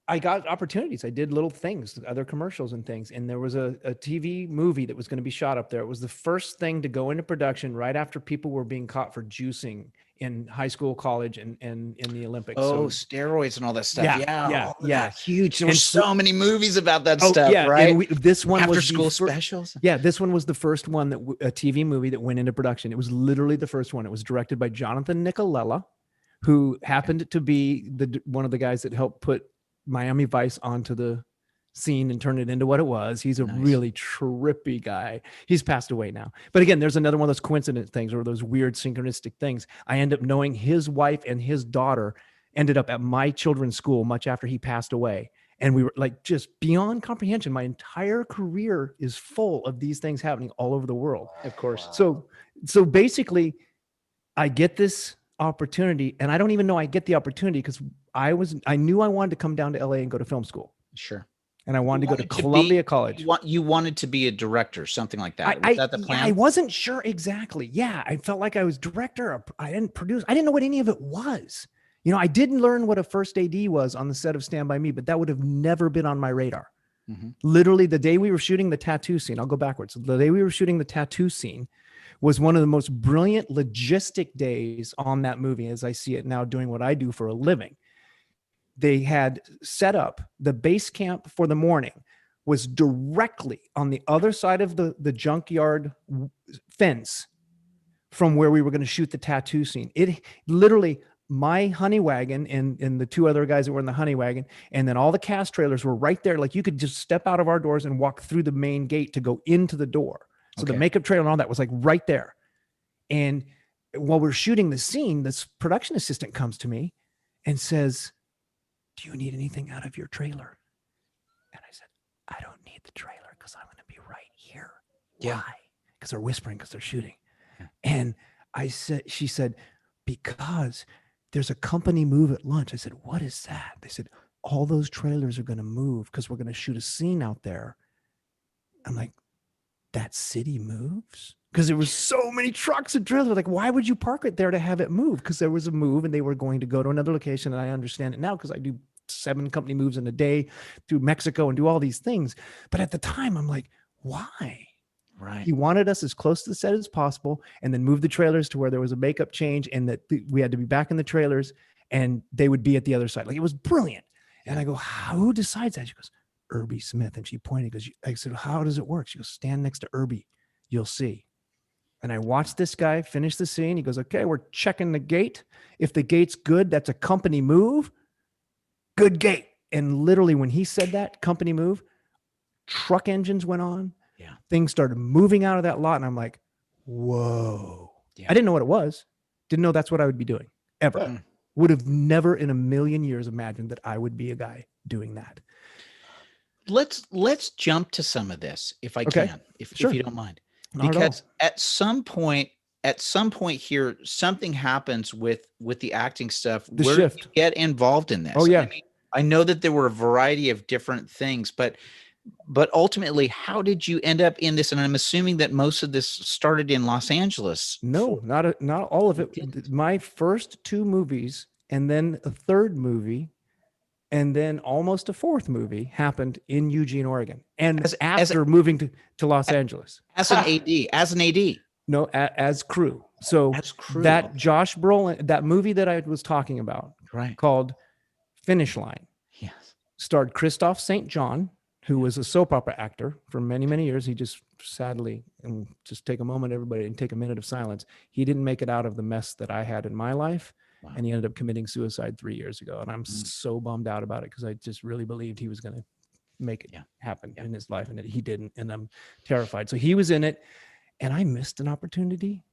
I got opportunities. I did little things, other commercials and things. And there was a TV movie that was going to be shot up there. It was the first thing to go into production right after people were being caught for juicing in high school, college, and in the Olympics. Oh, So, steroids and all that stuff. Yeah. Huge. There were And so many movies about that stuff, right? And this one After was school specials. Yeah, this one was the first one that a TV movie that went into production. It was literally the first one. It was directed by Jonathan Nicolella, who happened to be one of the guys that helped put Miami Vice onto the scene and turn it into what it was. He's a really trippy guy. He's passed away now. But again, there's another one of those coincident things or those weird synchronistic things. I end up knowing his wife and his daughter ended up at my children's school much after he passed away. And we were like just beyond comprehension. My entire career is full of these things happening all over the world. Of course. So basically I get this opportunity and I don't even know I get the opportunity because I knew I wanted to come down to LA and go to film school. Sure. And I wanted to go to Columbia College. You wanted to be a director, something like that. Was that the plan? I wasn't sure exactly. Yeah. I felt like I was director. I didn't produce. I didn't know what any of it was. You know, I didn't learn what a first AD was on the set of Stand By Me, but that would have never been on my radar. Mm-hmm. Literally the day we were shooting the tattoo scene, I'll go backwards. The day we were shooting the tattoo scene was one of the most brilliant logistic days on that movie as I see it now doing what I do for a living. They had set up the base camp for the morning was directly on the other side of the junkyard fence from where we were going to shoot the tattoo scene. It literally, my honey wagon and the two other guys that were in the honey wagon, and then all the cast trailers were right there. Like you could just step out of our doors and walk through the main gate to go into the door. So the makeup trailer and all that was like right there. And while we're shooting the scene, this production assistant comes to me and says, "Do you need anything out of your trailer?" And I said, "I don't need the trailer because I'm going to be right here." Yeah. Why? Because they're whispering because they're shooting. Yeah. And she said, "Because there's a company move at lunch." I said, "What is that?" They said, "All those trailers are going to move because we're going to shoot a scene out there." I'm like, "That city moves?" Because there was so many trucks and trailers. Like, why would you park it there to have it move? Because there was a move and they were going to go to another location. And I understand it now because I do 7 company moves in a day through Mexico and do all these things. But at the time, I'm like, why? Right. He wanted us as close to the set as possible and then move the trailers to where there was a makeup change and that we had to be back in the trailers and they would be at the other side. Like, it was brilliant. And I go, who decides that? She goes, Irby Smith. And she pointed, because I said, how does it work? She goes, stand next to Irby. You'll see. And I watched this guy finish the scene. He goes, "Okay, we're checking the gate. If the gate's good, that's a company move. Good gate." And literally when he said that, company move, truck engines went on. Yeah. Things started moving out of that lot. And I'm like, whoa. Yeah. I didn't know what it was. Didn't know that's what I would be doing ever. Mm. Would have never in a million years imagined that I would be a guy doing that. Let's jump to some of this if I can, if you don't mind. Because at some point here, something happens with the acting stuff. Where did you get involved in this? Oh yeah. I mean, I know that there were a variety of different things, but ultimately, how did you end up in this? And I'm assuming that most of this started in Los Angeles. No, not all of it. My first 2 movies and then a 3rd movie and then almost a 4th movie happened in Eugene, Oregon. And after moving to Los Angeles. As an AD. No, as crew. So that Josh Brolin, that movie that I was talking about, called Finish Line, starred Christoph St. John, who was a soap opera actor for many, many years. He just sadly, and just take a moment, everybody, and take a minute of silence. He didn't make it out of the mess that I had in my life. Wow. And he ended up committing suicide 3 years ago. And I'm so bummed out about it because I just really believed he was going to make it happen Yeah. in his life, and he didn't. And I'm terrified. So he was in it, and I missed an opportunity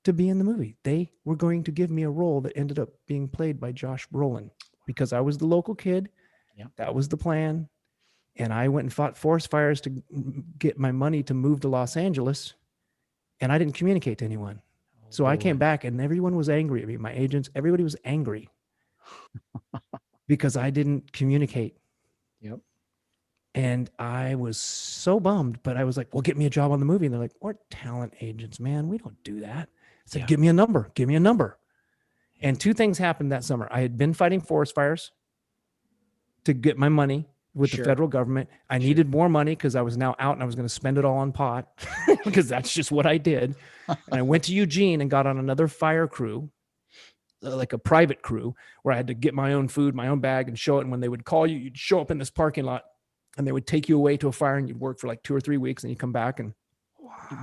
to be in the movie. They were going to give me a role that ended up being played by Josh Brolin because I was the local kid. Yeah. That was the plan. And I went and fought forest fires to get my money to move to Los Angeles. And I didn't communicate to anyone. So I came back and everyone was angry at me. My agents, everybody was angry because I didn't communicate. Yep. And I was so bummed, but I was like, well, get me a job on the movie. And they're like, we're talent agents, man. We don't do that. I said, give me a number. Give me a number. And two things happened that summer. I had been fighting forest fires to get my money with the federal government. I needed more money because I was now out and I was going to spend it all on pot because that's just what I did. And I went to Eugene and got on another fire crew, like a private crew, where I had to get my own food, my own bag, and show it. And when they would call you, you'd show up in this parking lot and they would take you away to a fire and you'd work for like 2 or 3 weeks and you come back and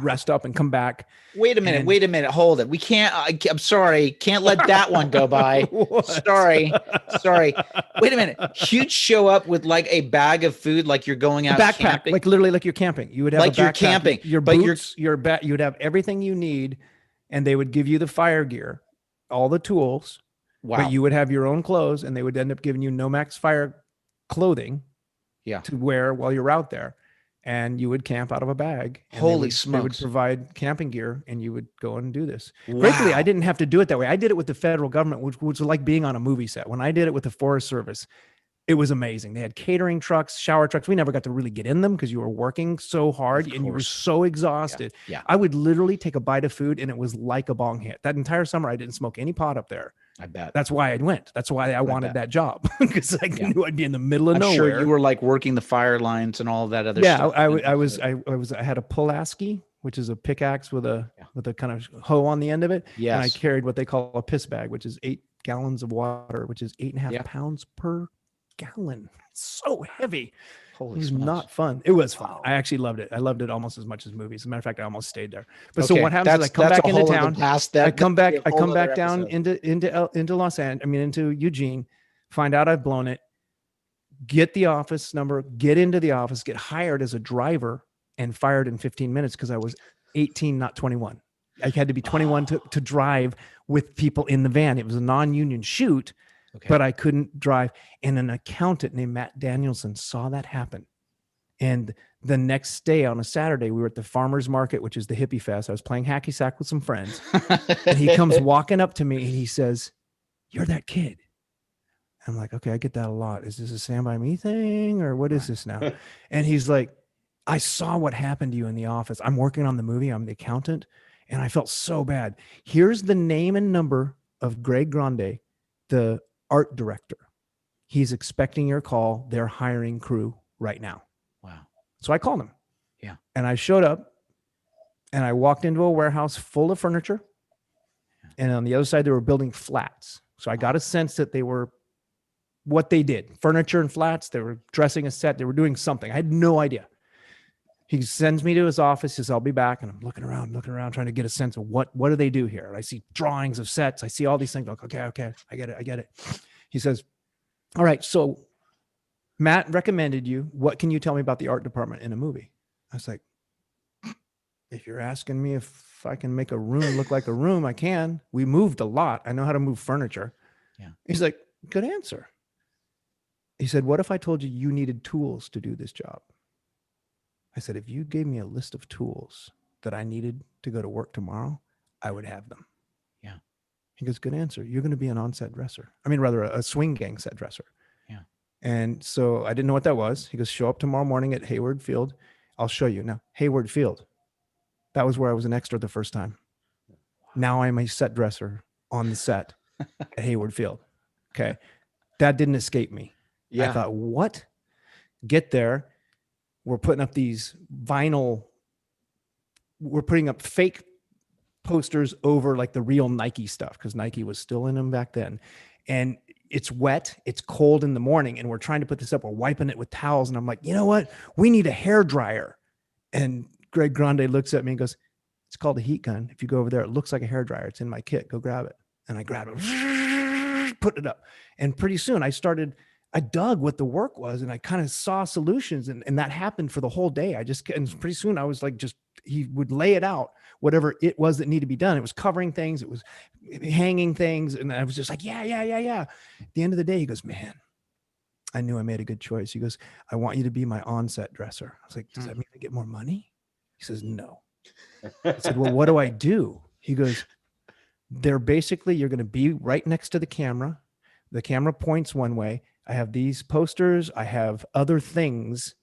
rest up and come back. Wait a minute. Hold it. We can't, I'm sorry. Can't let that one go by. Sorry. Wait a minute. You'd show up with like a bag of food, like you're going out backpack, camping. like literally like you're camping. You would have like a backpack, you're camping, your boots, you would have everything you need and they would give you the fire gear, all the tools. Wow. But you would have your own clothes and they would end up giving you Nomax fire clothing to wear while you're out there. And you would camp out of a bag. Holy smokes. They would provide camping gear and you would go and do this. Wow. Frankly, I didn't have to do it that way. I did it with the federal government, which was like being on a movie set. When I did it with the Forest Service, it was amazing. They had catering trucks, shower trucks. We never got to really get in them because you were working so hard and you were so exhausted. Yeah. I would literally take a bite of food and it was like a bong hit. That entire summer, I didn't smoke any pot up there. I bet. That's why I went. That's why I wanted that job because I knew I'd be in the middle of nowhere. Sure you were like working the fire lines and all of that other stuff. I had a Pulaski, which is a pickaxe with a kind of hoe on the end of it. Yes. And I carried what they call a piss bag, which is 8 gallons of water, which is 8.5 pounds per gallon. It's so heavy. Holy it was smokes. Not fun. It was fun. I actually loved it. I loved it almost as much as movies. As a matter of fact, I almost stayed there. But so what happens is I come back into town. I come back down into Los Angeles. I mean, into Eugene, find out I've blown it, get the office number, get into the office, get hired as a driver and fired in 15 minutes because I was 18, not 21. I had to be 21 to drive with people in the van. It was a non-union shoot. Okay. But I couldn't drive. And an accountant named Matt Danielson saw that happen. And the next day on a Saturday, we were at the farmer's market, which is the hippie fest. I was playing hacky sack with some friends. And he comes walking up to me and he says, "You're that kid." I'm like, okay, I get that a lot. Is this a Stand By Me thing or what is this now? And he's like, "I saw what happened to you in the office. I'm working on the movie. I'm the accountant." And I felt so bad. Here's the name and number of Greg Grande, the art director. He's expecting your call. They're hiring crew right now. Wow. So I called him. Yeah. And I showed up and I walked into a warehouse full of furniture. And on the other side, they were building flats. So I got a sense that they were what they did. Furniture and flats. They were dressing a set. They were doing something. I had no idea. He sends me to his office. He says, "I'll be back." And I'm looking around, trying to get a sense of what do they do here? And I see drawings of sets. I see all these things. I'm like, okay. I get it. He says, "All right, so Matt recommended you. What can you tell me about the art department in a movie?" I was like, "If you're asking me if I can make a room look like a room, I can. We moved a lot. I know how to move furniture." Yeah. He's like, "Good answer." He said, "What if I told you you needed tools to do this job?" I said, "If you gave me a list of tools that I needed to go to work tomorrow, I would have them." Yeah. He goes, "Good answer. You're going to be an on-set dresser. I mean, rather a swing gang set dresser." Yeah. And so I didn't know what that was. He goes, "Show up tomorrow morning at Hayward Field. I'll show you." Now, Hayward Field, that was where I was an extra the first time. Now I'm a set dresser on the set at Hayward Field. Okay. That didn't escape me. Yeah. I thought, what? Get there. We're putting up these vinyl. We're putting up fake posters over like the real Nike stuff because Nike was still in them back then. And it's wet. It's cold in the morning. And we're trying to put this up. We're wiping it with towels. And I'm like, you know what? We need a hair dryer. And Greg Grande looks at me and goes, "It's called a heat gun. If you go over there, it looks like a hair dryer. It's in my kit. Go grab it." And I grab it, put it up. And pretty soon I started I dug what the work was, and I kind of saw solutions, and that happened for the whole day. And pretty soon I was like, he would lay it out, whatever it was that needed to be done. It was covering things, it was hanging things. And I was just like, yeah. At the end of the day, he goes, man, I knew I made a good choice. He goes, I want you to be my on-set dresser. I was like, does that mean I get more money? He says, no. I said, well, what do I do? He goes, you're going to be right next to the camera. The camera points one way. I have these posters. I have other things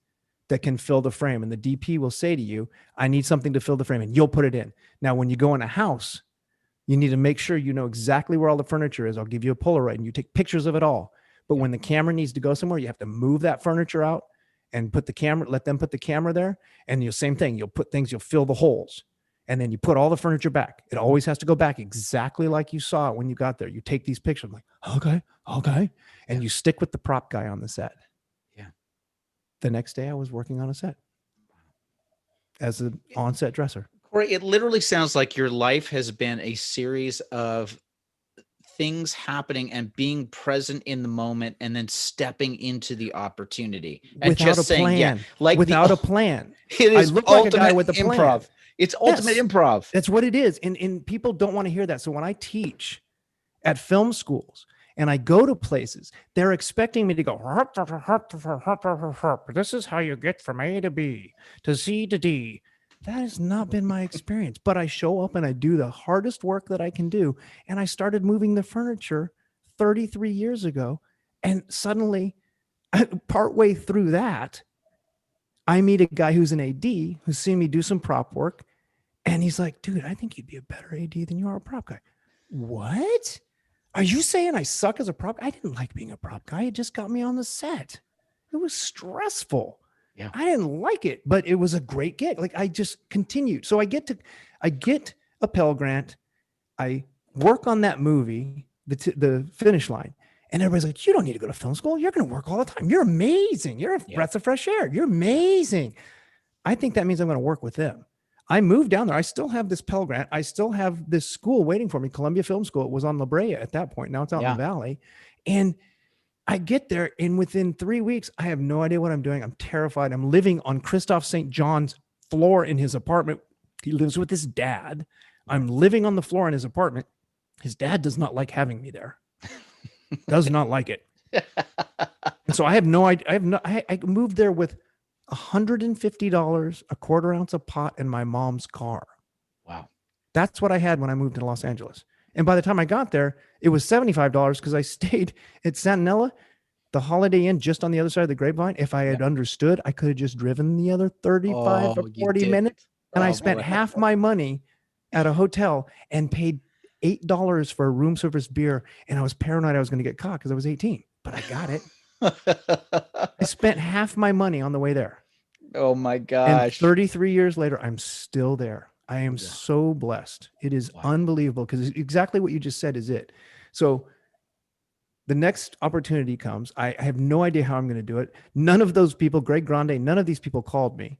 that can fill the frame. And the DP will say to you, I need something to fill the frame, and you'll put it in. Now, when you go in a house, you need to make sure you know exactly where all the furniture is. I'll give you a Polaroid and you take pictures of it all. But when the camera needs to go somewhere, you have to move that furniture out and let them put the camera there. And the same thing, you'll fill the holes. And then you put all the furniture back. It always has to go back exactly like you saw it when you got there. You take these pictures. I'm like, okay. And you stick with the prop guy on the set. Yeah. The next day I was working on a set as an on-set dresser. Korey, it literally sounds like your life has been a series of things happening and being present in the moment and then stepping into the opportunity. And Without just a saying, plan. yeah, like without a plan. It is I look like a guy ultimate with a plan. improv. It's ultimate improv. That's what it is. And people don't want to hear that. So when I teach at film schools and I go to places, they're expecting me to go, this is how you get from A to B to C to D. That has not been my experience. But I show up and I do the hardest work that I can do. And I started moving the furniture 33 years ago. And suddenly, partway through that, I meet a guy who's an AD who's seen me do some prop work. And he's like, dude, I think you'd be a better AD than you are a prop guy. What? Are you saying I suck as a prop guy? I didn't like being a prop guy. It just got me on the set. It was stressful. Yeah. I didn't like it, but it was a great gig. Like I just continued. So I get a Pell Grant. I work on that movie, the finish line. And everybody's like, you don't need to go to film school. You're going to work all the time. You're amazing. You're a breath of fresh air. You're amazing. I think that means I'm going to work with them. I moved down there. I still have this Pell Grant. I still have this school waiting for me, Columbia Film School. It was on La Brea at that point. Now it's out in the valley. And I get there, and within 3 weeks, I have no idea what I'm doing. I'm terrified. I'm living on Christoph St. John's floor in his apartment. He lives with his dad. I'm living on the floor in his apartment. His dad does not like having me there. Does not like it. And so I have no idea. I moved there with $150, a quarter ounce of pot, in my mom's car. Wow. That's what I had when I moved to Los Angeles. And by the time I got there, it was $75 because I stayed at Santanella, the Holiday Inn just on the other side of the Grapevine. If I had understood, I could have just driven the other 35 or 40 minutes. And I spent half my money at a hotel and paid $8 for a room service beer. And I was paranoid I was going to get caught because I was 18, but I got it. I spent half my money on the way there. Oh my gosh. And 33 years later, I'm still there. I am so blessed. It is unbelievable because exactly what you just said is it. So the next opportunity comes. I have no idea how I'm going to do it. None of those people, Greg Grande, none of these people called me.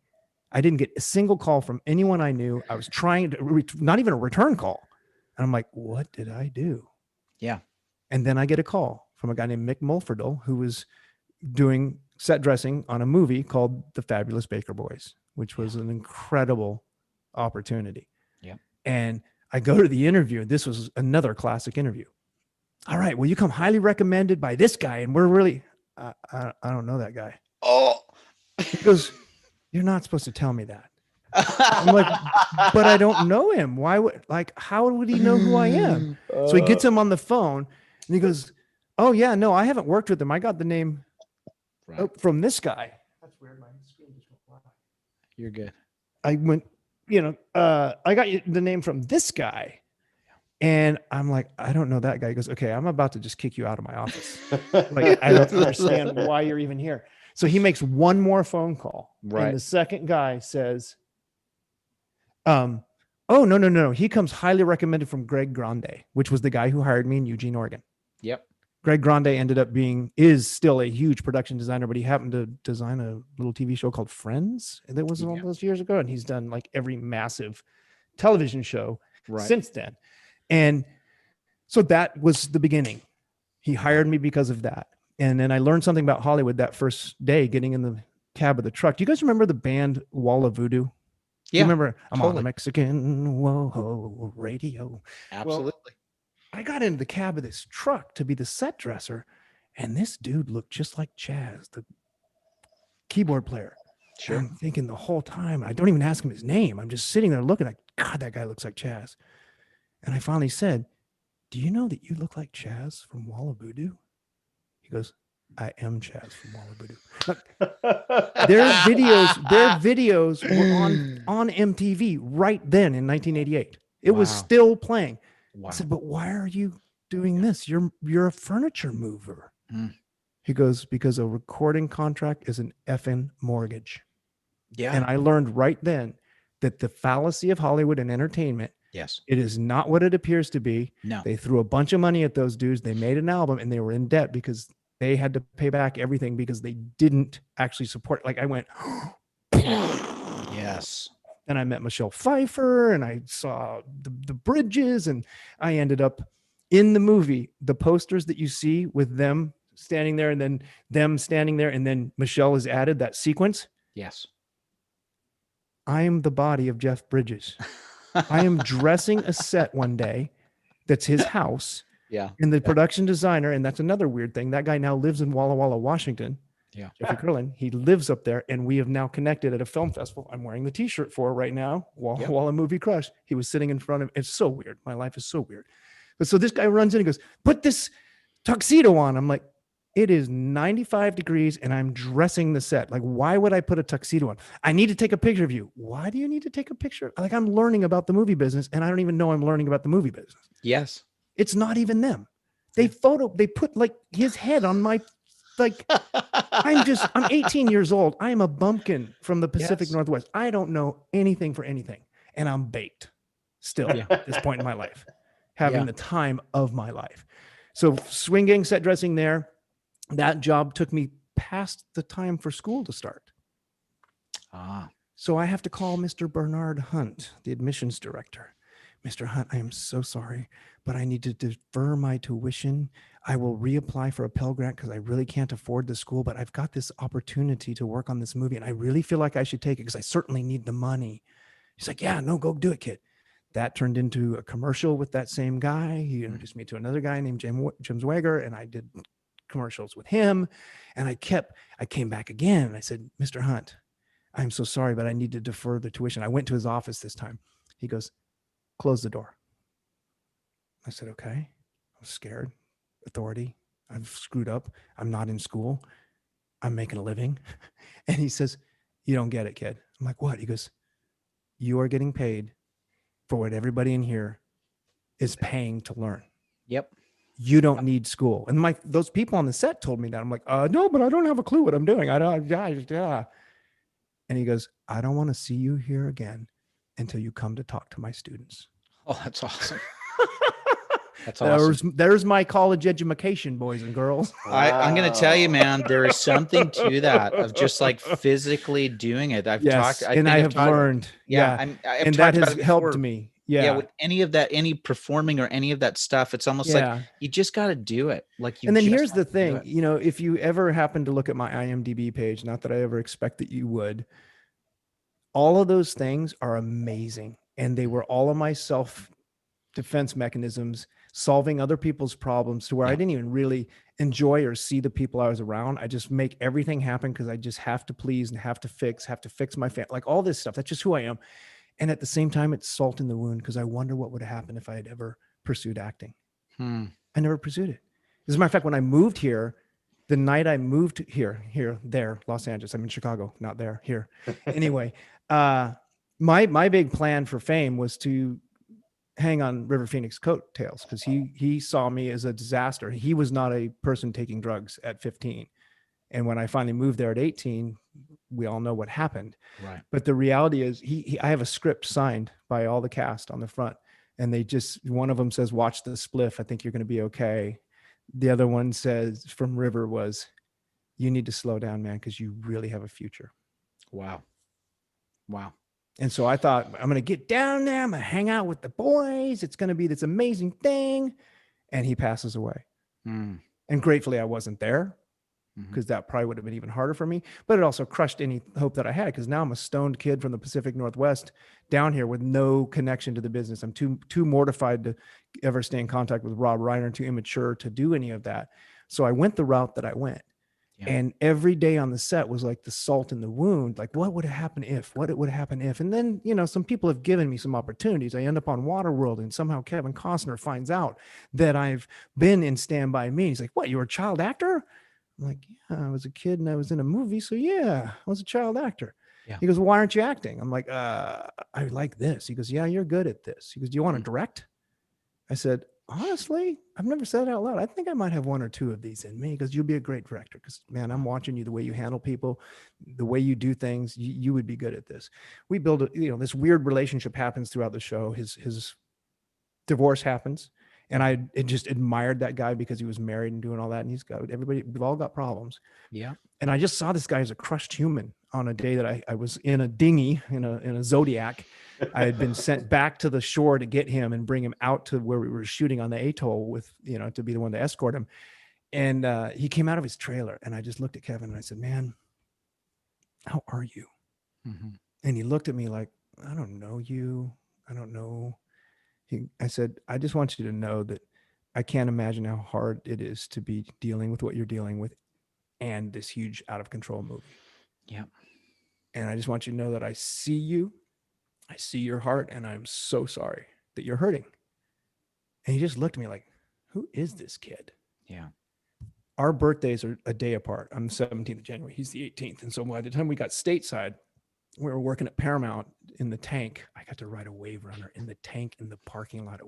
I didn't get a single call from anyone I knew. I was trying to, not even a return call. And I'm like, what did I do? Yeah. And then I get a call from a guy named Mick Mulfordle, who was doing set dressing on a movie called The Fabulous Baker Boys, which was an incredible opportunity. Yeah. And I go to the interview. This was another classic interview. All right, well, you come highly recommended by this guy, and we're really, I don't know that guy. Oh, he goes, you're not supposed to tell me that. I'm like, but I don't know him. Why would, like, how would he know who I am? So he gets him on the phone and he goes, oh yeah, no, I haven't worked with him. I got the name from this guy. That's weird. My screen just went black. You're good. I went, I got the name from this guy. And I'm like, I don't know that guy. He goes, okay, I'm about to just kick you out of my office. Like, I don't understand why you're even here. So he makes one more phone call. Right. And the second guy says, oh, no. He comes highly recommended from Greg Grande, which was the guy who hired me in Eugene, Oregon. Yep. Greg Grande is still a huge production designer, but he happened to design a little TV show called Friends. That was all those years ago. And he's done like every massive television show since then. And so that was the beginning. He hired me because of that. And then I learned something about Hollywood that first day getting in the cab of the truck. Do you guys remember the band Wall of Voodoo? Yeah, You remember I'm on totally. a Mexican whoa radio. Absolutely. Well, I got into the cab of this truck to be the set dresser, and this dude looked just like Chaz, the keyboard player. Sure. And I'm thinking the whole time, I don't even ask him his name. I'm just sitting there looking like, God, that guy looks like Chaz. And I finally said, do you know that you look like Chaz from Wall of Voodoo? He goes, I am Chaz from Wall of Voodoo. Look, their videos were on MTV right then in 1988. It was still playing. Wow. I said, but why are you doing this? You're a furniture mover. Mm. He goes, because a recording contract is an effing mortgage. Yeah. And I learned right then that the fallacy of Hollywood and entertainment, Yes. it is not what it appears to be. No. They threw a bunch of money at those dudes. They made an album and they were in debt because they had to pay back everything because they didn't actually support. Like I went, yes. And I met Michelle Pfeiffer and I saw the bridges, and I ended up in the movie. The posters that you see with them standing there and then them standing there and then Michelle is added, that sequence. Yes. I am the body of Jeff Bridges. I am dressing a set one day that's his house. Yeah. And the production designer, and that's another weird thing, that guy now lives in Walla Walla, Washington. Yeah. Jeffrey Curlin. He lives up there, and we have now connected at a film festival. I'm wearing the t-shirt for right now, Walla Movie Crush. He was sitting in front of, it's so weird. My life is so weird. But so this guy runs in and goes, put this tuxedo on. I'm like, it is 95 degrees and I'm dressing the set. Like, why would I put a tuxedo on? I need to take a picture of you. Why do you need to take a picture? Like, I'm learning about the movie business and I don't even know I'm learning about the movie business. Yes. It's not even them. They put like his head on my, like, I'm 18 years old. I am a bumpkin from the Pacific Northwest. I don't know anything for anything. And I'm baked still at this point in my life, having the time of my life. So swinging, set dressing there. That job took me past the time for school to start. So I have to call Mr. Bernard Hunt, the admissions director. Mr. Hunt, I am so sorry, but I need to defer my tuition. I will reapply for a Pell Grant because I really can't afford the school, but I've got this opportunity to work on this movie and I really feel like I should take it because I certainly need the money. He's like, yeah, no, go do it, kid. That turned into a commercial with that same guy. He introduced me to another guy named Jim Zwager, and I did commercials with him. And I came back again and I said, Mr. Hunt, I'm so sorry, but I need to defer the tuition. I went to his office this time. He goes, close the door. I said, okay. I was scared. Authority. I've screwed up. I'm not in school. I'm making a living. And he says, you don't get it, kid. I'm like, what? He goes, you are getting paid for what everybody in here is paying to learn. Yep. You don't need school. And those people on the set told me that. I'm like, no, but I don't have a clue what I'm doing. And he goes, I don't want to see you here again until you come to talk to my students. Oh, that's awesome. That's awesome. There's my college education, boys and girls. I'm going to tell you, man, there is something to that of just like physically doing it. I've learned. And that has helped me. Yeah. With any of that, any performing or any of that stuff, it's almost like you just got to do it. And then here's the thing, if you ever happen to look at my IMDb page, not that I ever expect that you would, all of those things are amazing. And they were all of my self-defense mechanisms, solving other people's problems to where I didn't even really enjoy or see the people I was around. I just make everything happen because I just have to please and have to fix my family, like all this stuff. That's just who I am. And at the same time, it's salt in the wound because I wonder what would have happened if I had ever pursued acting. I never pursued it. As a matter of fact, when I moved here, the night I moved there, Los Angeles, I'm in Chicago, not there, here. Anyway, my big plan for fame was to hang on River Phoenix coattails because he saw me as a disaster. He was not a person taking drugs at 15. And when I finally moved there at 18, we all know what happened. Right. But the reality is I have a script signed by all the cast on the front. And one of them says, watch the spliff. I think you're going to be okay. The other one says from River was, you need to slow down, man, because you really have a future. Wow. And so I thought, I'm going to get down there. I'm going to hang out with the boys. It's going to be this amazing thing. And he passes away. And gratefully, I wasn't there. because that probably would have been even harder for me. But it also crushed any hope that I had, because now I'm a stoned kid from the Pacific Northwest down here with no connection to the business. I'm too mortified to ever stay in contact with Rob Reiner, too immature to do any of that. So I went the route that I went. Yeah. And every day on the set was like the salt in the wound. Like, what would have happened if? What would have happened if? And then, you know, some people have given me some opportunities. I end up on Waterworld, and somehow Kevin Costner finds out that I've been in Stand By Me. He's like, "What? You were a child actor?" I'm like, "Yeah, I was a kid and I was in a movie. So yeah, I was a child actor." Yeah. He goes, "Well, why aren't you acting?" I'm like, I like this." He goes, "Yeah, you're good at this." He goes, "Do you want to direct?" I said, "Honestly, I've never said it out loud. I think I might have one or two of these in me." Because you'll be a great director. Because, man, I'm watching you, the way you handle people, the way you do things. You would be good at this. We build this weird relationship happens throughout the show. His divorce happens, and I just admired that guy because he was married and doing all that. And we've all got problems. Yeah. And I just saw this guy as a crushed human on a day that I was in a dinghy in a Zodiac. I had been sent back to the shore to get him and bring him out to where we were shooting on the atoll with, to be the one to escort him. And he came out of his trailer, and I just looked at Kevin and I said, "Man, how are you?" Mm-hmm. And he looked at me like, "I don't know you. I don't know." I said, "I just want you to know that I can't imagine how hard it is to be dealing with what you're dealing with and this huge out of control movie. Yeah. And I just want you to know that I see you. I see your heart, and I'm so sorry that you're hurting." And he just looked at me like, "Who is this kid?" Yeah. Our birthdays are a day apart. I'm the 17th of January. He's the 18th. And so by the time we got stateside, we were working at Paramount in the tank. I got to ride a wave runner in the tank in the parking lot.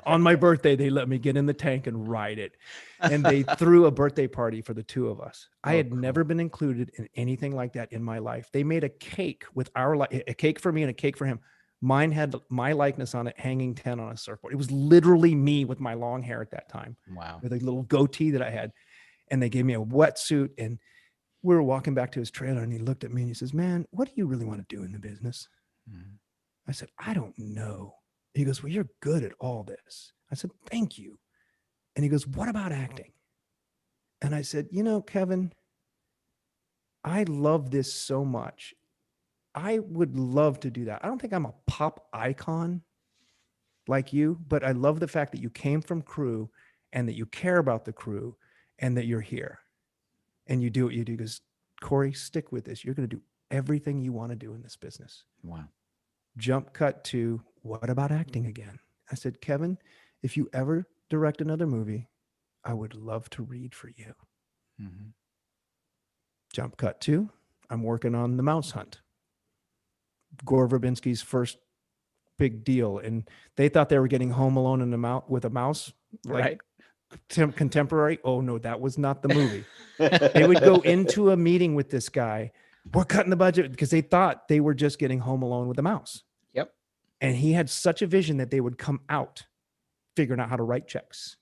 On my birthday, they let me get in the tank and ride it. And they threw a birthday party for the two of us. I had never been included in anything like that in my life. They made a cake with a cake for me and a cake for him. Mine had my likeness on it, hanging 10 on a surfboard. It was literally me with my long hair at that time. Wow. With a little goatee that I had. And they gave me a wetsuit, and we were walking back to his trailer, and he looked at me and he says, "Man, what do you really want to do in the business?" Mm-hmm. I said, "I don't know." He goes, "Well, you're good at all this." I said, "Thank you." And he goes, "What about acting?" And I said, "Kevin, I love this so much. I would love to do that. I don't think I'm a pop icon like you, but I love the fact that you came from crew and that you care about the crew and that you're here and you do what you do." Because, "Korey, stick with this. You're going to do everything you want to do in this business." Wow. Jump cut to, "What about acting again?" I said, "Kevin, if you ever direct another movie, I would love to read for you." Mm-hmm. Jump cut to, I'm working on The Mouse Hunt, Gore Verbinski's first big deal. And they thought they were getting Home Alone with a mouse, like right. Contemporary. Oh no, that was not the movie. They would go into a meeting with this guy. "We're cutting the budget," because they thought they were just getting Home Alone with a mouse. Yep. And he had such a vision that they would come out figuring out how to write checks.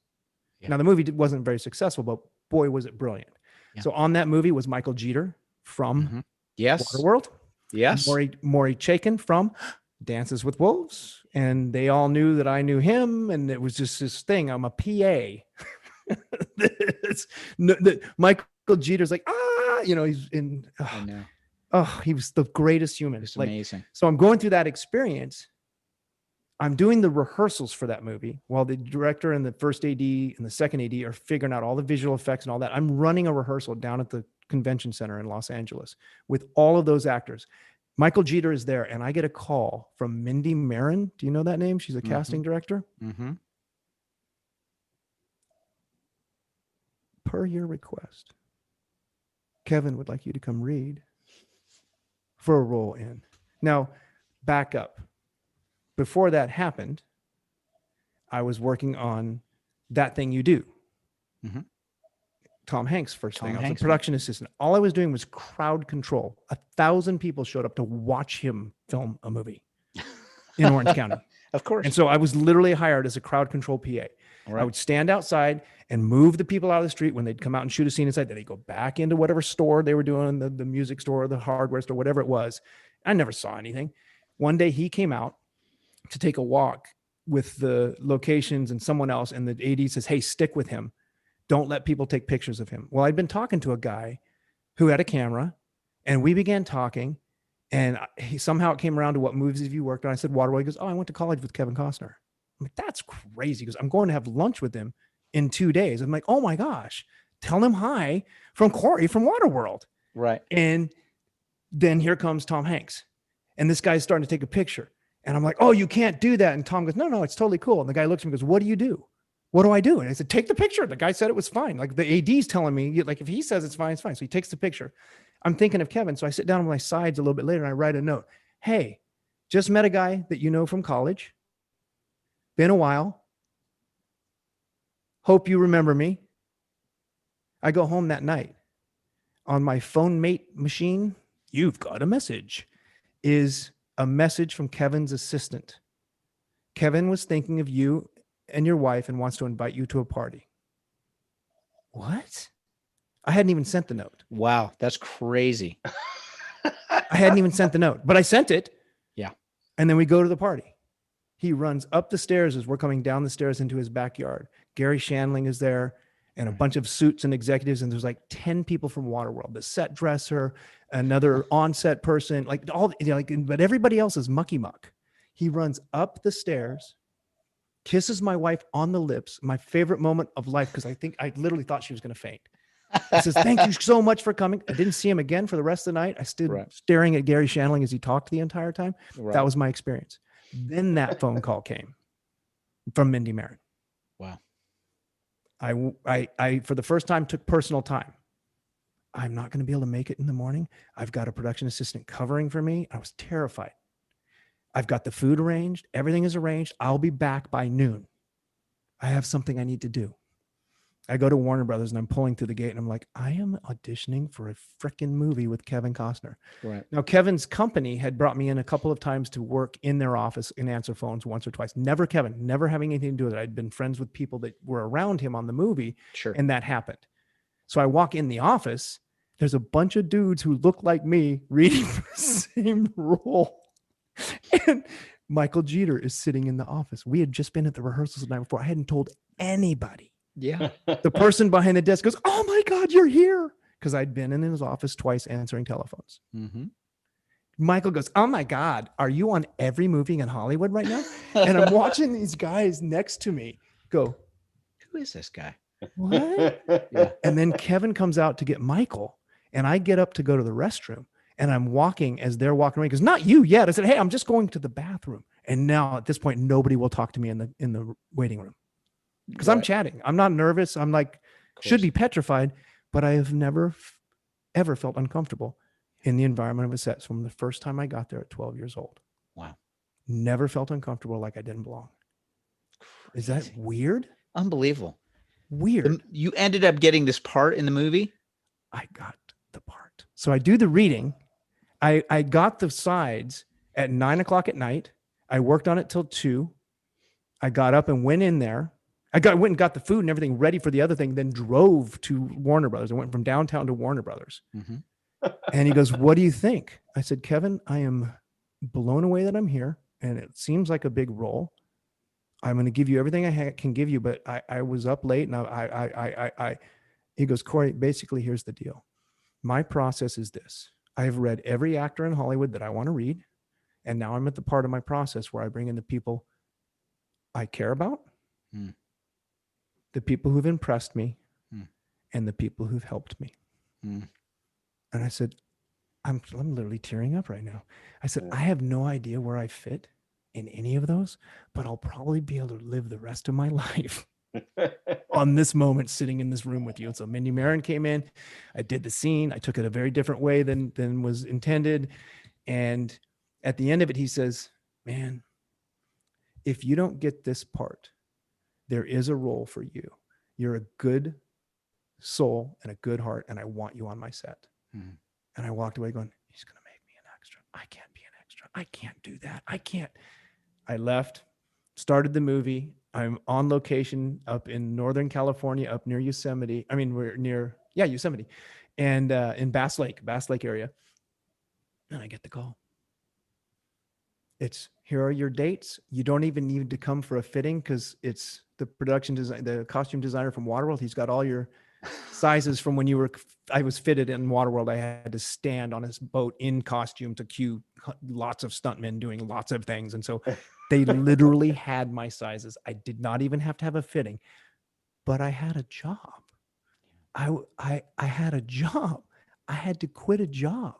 Yeah. Now the movie wasn't very successful, but boy, was it brilliant. Yeah. So on that movie was Michael Jeter from Waterworld. Yes. Maury Chaykin from Dances with Wolves. And they all knew that I knew him. And it was just this thing. I'm a PA. Michael Jeter's like, he's in. I know. Oh, he was the greatest human. It's amazing. So I'm going through that experience. I'm doing the rehearsals for that movie while the director and the first AD and the second AD are figuring out all the visual effects and all that. I'm running a rehearsal down at the convention center in Los Angeles with all of those actors. Michael Jeter is there, and I get a call from Mindy Marin. Do you know that name? She's a casting director. Mm-hmm. "Per your request, Kevin would like you to come read for a role in." Now, back up. Before that happened, I was working on That Thing You Do. Mm-hmm. Tom Hanks' first thing. I was a production assistant. All I was doing was crowd control. 1,000 people showed up to watch him film a movie in Orange County. Of course. And so I was literally hired as a crowd control PA. Right. I would stand outside and move the people out of the street when they'd come out and shoot a scene inside. Then they'd go back into whatever store they were doing, the music store, the hardware store, whatever it was. I never saw anything. One day he came out to take a walk with the locations and someone else, and the AD says, "Hey, stick with him." don't let people take pictures of him. Well, I'd been talking to a guy who had a camera, and we began talking, and somehow it came around to what movies have you worked on? I said, Waterworld. He goes, oh, I went to college with Kevin Costner. I'm like, that's crazy. He goes, I'm going to have lunch with him in 2 days. I'm like, oh my gosh, tell him hi from Korey from Waterworld. Right. And then here comes Tom Hanks. And this guy's starting to take a picture. And I'm like, oh, you can't do that. And Tom goes, no, it's totally cool. And the guy looks at me and goes, what do you do? What do I do? And I said, take the picture. The guy said it was fine. Like the AD's telling me, like if he says it's fine, it's fine. So he takes the picture. I'm thinking of Kevin. So I sit down on my sides a little bit later and I write a note. Hey, just met a guy that you know from college. Been a while. Hope you remember me. I go home that night. On my phone mate machine, you've got a message, is a message from Kevin's assistant. Kevin was thinking of you and your wife and wants to invite you to a party. What? I hadn't even sent the note. Wow, that's crazy. I hadn't even sent the note, but I sent it. Yeah. And then we go to the party. He runs up the stairs as we're coming down the stairs into his backyard. Gary Shandling is there and a bunch of suits and executives. And there's like 10 people from Waterworld, the set dresser, another on-set person, like all, but everybody else is mucky muck. He runs up the stairs, kisses my wife on the lips, my favorite moment of life, because I literally thought she was going to faint. He says, thank you so much for coming. I didn't see him again for the rest of the night. I stood staring at Gary Shandling as he talked the entire time. Right. That was my experience. Then that phone call came from Mindy Marin. Wow. I for the first time took personal time. I'm not going to be able to make it in the morning. I've got a production assistant covering for me. I was terrified. I've got the food arranged. Everything is arranged. I'll be back by noon. I have something I need to do. I go to Warner Brothers and I'm pulling through the gate and I'm like, I am auditioning for a freaking movie with Kevin Costner. Right. Now, Kevin's company had brought me in a couple of times to work in their office and answer phones once or twice. Never Kevin, never having anything to do with it. I'd been friends with people that were around him on the movie. Sure. And that happened. So I walk in the office. There's a bunch of dudes who look like me reading the same role. And Michael Jeter is sitting in the office. We had just been at the rehearsals the night before. I hadn't told anybody. Yeah. The person behind the desk goes, oh my God, you're here. Because I'd been in his office twice answering telephones. Mm-hmm. Michael goes, oh my God, are you on every movie in Hollywood right now? And I'm watching these guys next to me go, who is this guy? What? Yeah. And then Kevin comes out to get Michael. And I get up to go to the restroom. And I'm walking as they're walking away. He goes, not you yet. I said, hey, I'm just going to the bathroom. And now at this point, nobody will talk to me in the waiting room. Because I'm chatting. I'm not nervous. I'm like, should be petrified, but I have never, ever felt uncomfortable in the environment of a set from the first time I got there at 12 years old. Wow. Never felt uncomfortable like I didn't belong. Crazy. Is that weird? Unbelievable. Weird. You ended up getting this part in the movie? I got the part. So I do the reading. I got the sides at 9:00 at night. I worked on it till 2. I got up and went in there. went and got the food and everything ready for the other thing, then drove to Warner Brothers. I went from downtown to Warner Brothers. Mm-hmm. And he goes, what do you think? I said, Kevin, I am blown away that I'm here. And it seems like a big role. I'm going to give you everything I can give you, but I was up late and he goes, Korey, basically here's the deal. My process is this. I've read every actor in Hollywood that I want to read. And now I'm at the part of my process where I bring in the people I care about. Mm. The people who've impressed me and the people who've helped me. And I said, I'm literally tearing up right now. I said, I have no idea where I fit in any of those, but I'll probably be able to live the rest of my life on this moment sitting in this room with you. And so Mindy Marin came in, I did the scene. I took it a very different way than was intended. And at the end of it, he says, man, if you don't get this part, there is a role for you. You're a good soul and a good heart, and I want you on my set. Mm-hmm. And I walked away going, he's going to make me an extra. I can't be an extra. I can't do that. I can't. I left, started the movie. I'm on location up in Northern California, up near Yosemite. I mean, we're near, Yosemite, and in Bass Lake area. And I get the call. It's here are your dates. You don't even need to come for a fitting because it's the production design, the costume designer from Waterworld. He's got all your sizes from when I was fitted in Waterworld. I had to stand on his boat in costume to cue lots of stuntmen doing lots of things. And so they literally had my sizes. I did not even have to have a fitting, but I had a job. I had a job. I had to quit a job.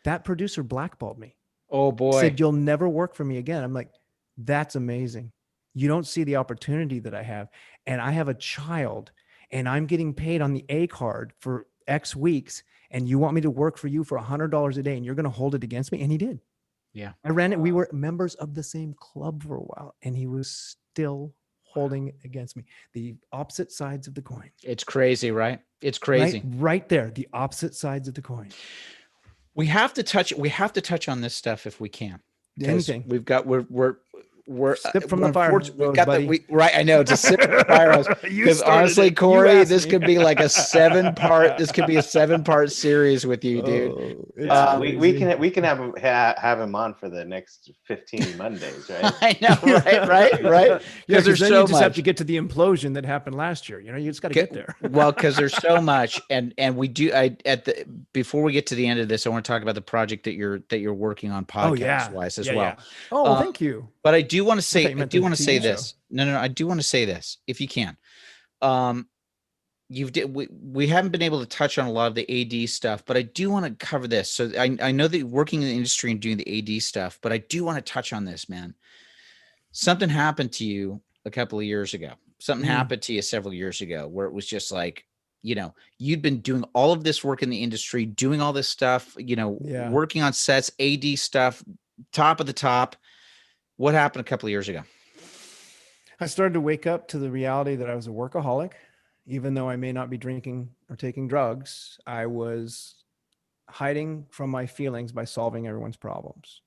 That producer blackballed me. Oh boy. Said, you'll never work for me again. I'm like, that's amazing. You don't see the opportunity that I have. And I have a child and I'm getting paid on the A card for X weeks. And you want me to work for you for $100 a day and you're going to hold it against me? And he did. Yeah. I ran it. We were members of the same club for a while and he was still holding it against me. The opposite sides of the coin. It's crazy, right? It's crazy. Right there. The opposite sides of the coin. We have to touch on this stuff if we can. Anything. We're sip from the fire hose, buddy. Right. I know, it's a sip from the fire hose. Because honestly, Korey, this could be like a 7-part series with you, dude. We can have him on for the next 15 Mondays, right? I know, right. Because there's so you just much. have to get to the implosion that happened last year. You know, you just got to get there. Well, because there's so much, and we do. Before we get to the end of this, I want to talk about the project that you're working on podcast wise as well. Yeah. Oh, thank you. But I do want to say, this. No. I do want to say this, if you can. We haven't been able to touch on a lot of the AD stuff, but I do want to cover this. So I know that you're working in the industry and doing the AD stuff, but I do want to touch on this, man. Something happened to you a couple of years ago. Something happened to you several years ago where it was just like, you know, you'd been doing all of this work in the industry, doing all this stuff, you know, working on sets, AD stuff, top of the top. What happened a couple of years ago? I started to wake up to the reality that I was a workaholic. Even though I may not be drinking or taking drugs, I was hiding from my feelings by solving everyone's problems.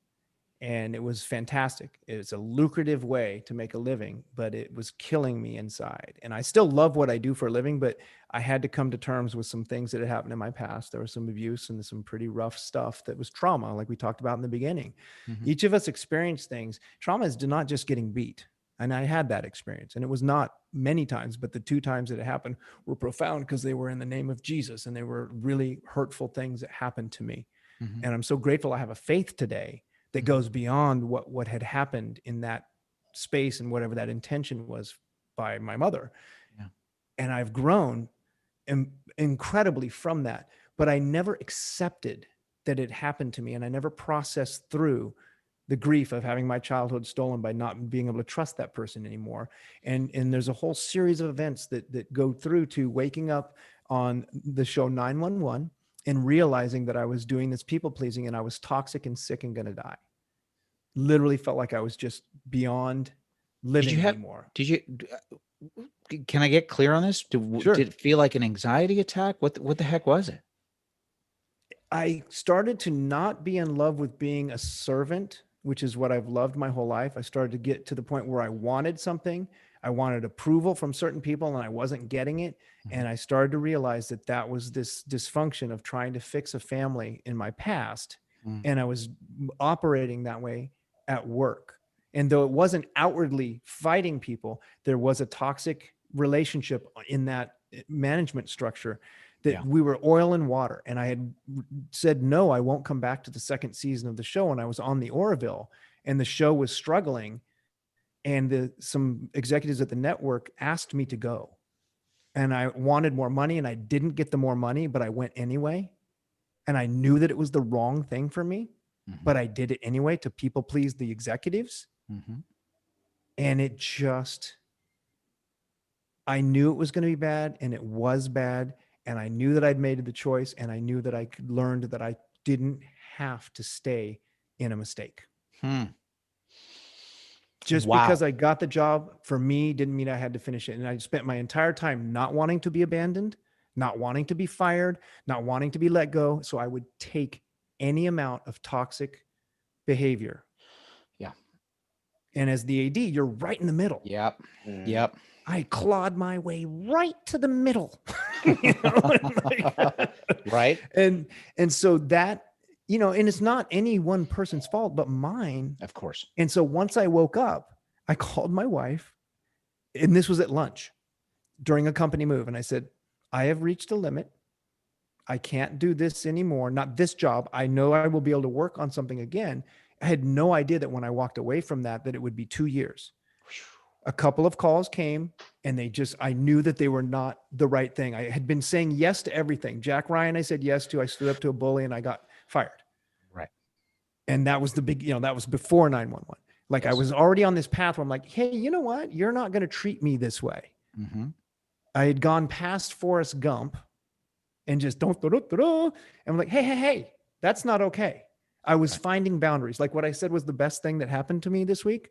And it was fantastic. It's a lucrative way to make a living, but it was killing me inside. And I still love what I do for a living, but I had to come to terms with some things that had happened in my past. There was some abuse and some pretty rough stuff that was trauma, like we talked about in the beginning. Mm-hmm. Each of us experience things. Trauma is not just getting beat. And I had that experience, and it was not many times, but the 2 times that it happened were profound because they were in the name of Jesus and they were really hurtful things that happened to me. Mm-hmm. And I'm so grateful I have a faith today that goes beyond what had happened in that space and whatever that intention was by my mother. Yeah. And I've grown incredibly from that, but I never accepted that it happened to me. And I never processed through the grief of having my childhood stolen by not being able to trust that person anymore. And there's a whole series of events that go through to waking up on the show 911 and realizing that I was doing this people pleasing and I was toxic and sick and going to die. Literally felt like I was just beyond living anymore. Can I get clear on this? Sure. Did it feel like an anxiety attack? What the heck was it? I started to not be in love with being a servant, which is what I've loved my whole life. I started to get to the point where I wanted something. I wanted approval from certain people and I wasn't getting it. Mm-hmm. And I started to realize that was this dysfunction of trying to fix a family in my past. Mm-hmm. And I was operating that way at work. And though it wasn't outwardly fighting people, there was a toxic relationship in that management structure that we were oil and water. And I had said, no, I won't come back to the second season of the show. And I was on the Orville and the show was struggling. And some executives at the network asked me to go. And I wanted more money and I didn't get the more money, but I went anyway. And I knew that it was the wrong thing for me, but I did it anyway to people please the executives. Mm-hmm. And it just, I knew it was going to be bad and it was bad. And I knew that I'd made the choice and I knew that I learned that I didn't have to stay in a mistake. Just because I got the job for me didn't mean I had to finish it. And I spent my entire time not wanting to be abandoned, not wanting to be fired, not wanting to be let go. So I would take any amount of toxic behavior. Yeah. And as the AD, you're right in the middle. Yep. Yep. I clawed my way right to the middle. Right. And so that, you know, and it's not any one person's fault, but mine. Of course. And so once I woke up, I called my wife, and this was at lunch during a company move. And I said, I have reached a limit. I can't do this anymore. Not this job. I know I will be able to work on something again. I had no idea that when I walked away from that it would be 2 years. A couple of calls came, and I knew that they were not the right thing. I had been saying yes to everything. Jack Ryan, I said yes to. I stood up to a bully and I got fired. Right. And that was the big, that was before 911. Like, yes. I was already on this path where I'm like, hey, you know what? You're not going to treat me this way. Mm-hmm. I had gone past Forrest Gump and just don't. And I'm like, hey, that's not okay. I was finding boundaries. Like what I said was the best thing that happened to me this week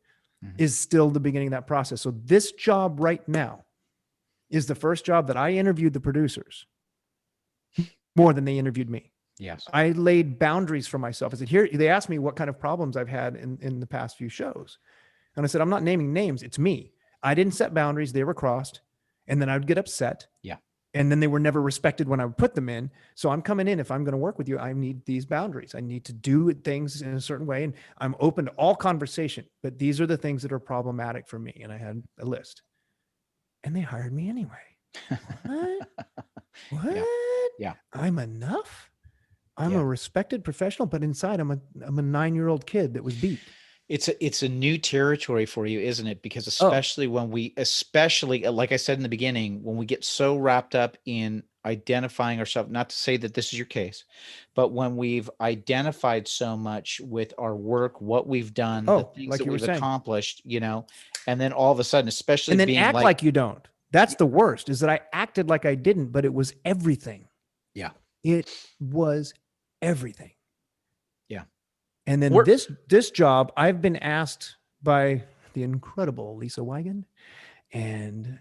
is still the beginning of that process. So this job right now is the first job that I interviewed the producers more than they interviewed me. Yes. I laid boundaries for myself. I said, here, they asked me what kind of problems I've had in the past few shows. And I said, I'm not naming names. It's me. I didn't set boundaries. They were crossed. And then I would get upset. Yeah. And then they were never respected when I would put them in. So I'm coming in. If I'm going to work with you, I need these boundaries. I need to do things in a certain way. And I'm open to all conversation, but these are the things that are problematic for me. And I had a list, and they hired me anyway. What? Yeah. I'm enough. I'm Yeah. a respected professional, but inside I'm a 9-year-old kid that was beat. It's a new territory for you, isn't it? Because especially like I said in the beginning, when we get so wrapped up in identifying ourselves, not to say that this is your case, but when we've identified so much with our work, what we've done, the things like that you were we've saying. accomplished, and then all of a sudden, especially and then being act like you don't. That's the worst, is that I acted like I didn't, but it was everything. Yeah. It was everything. Yeah. And then this job, I've been asked by the incredible Lisa Wigan and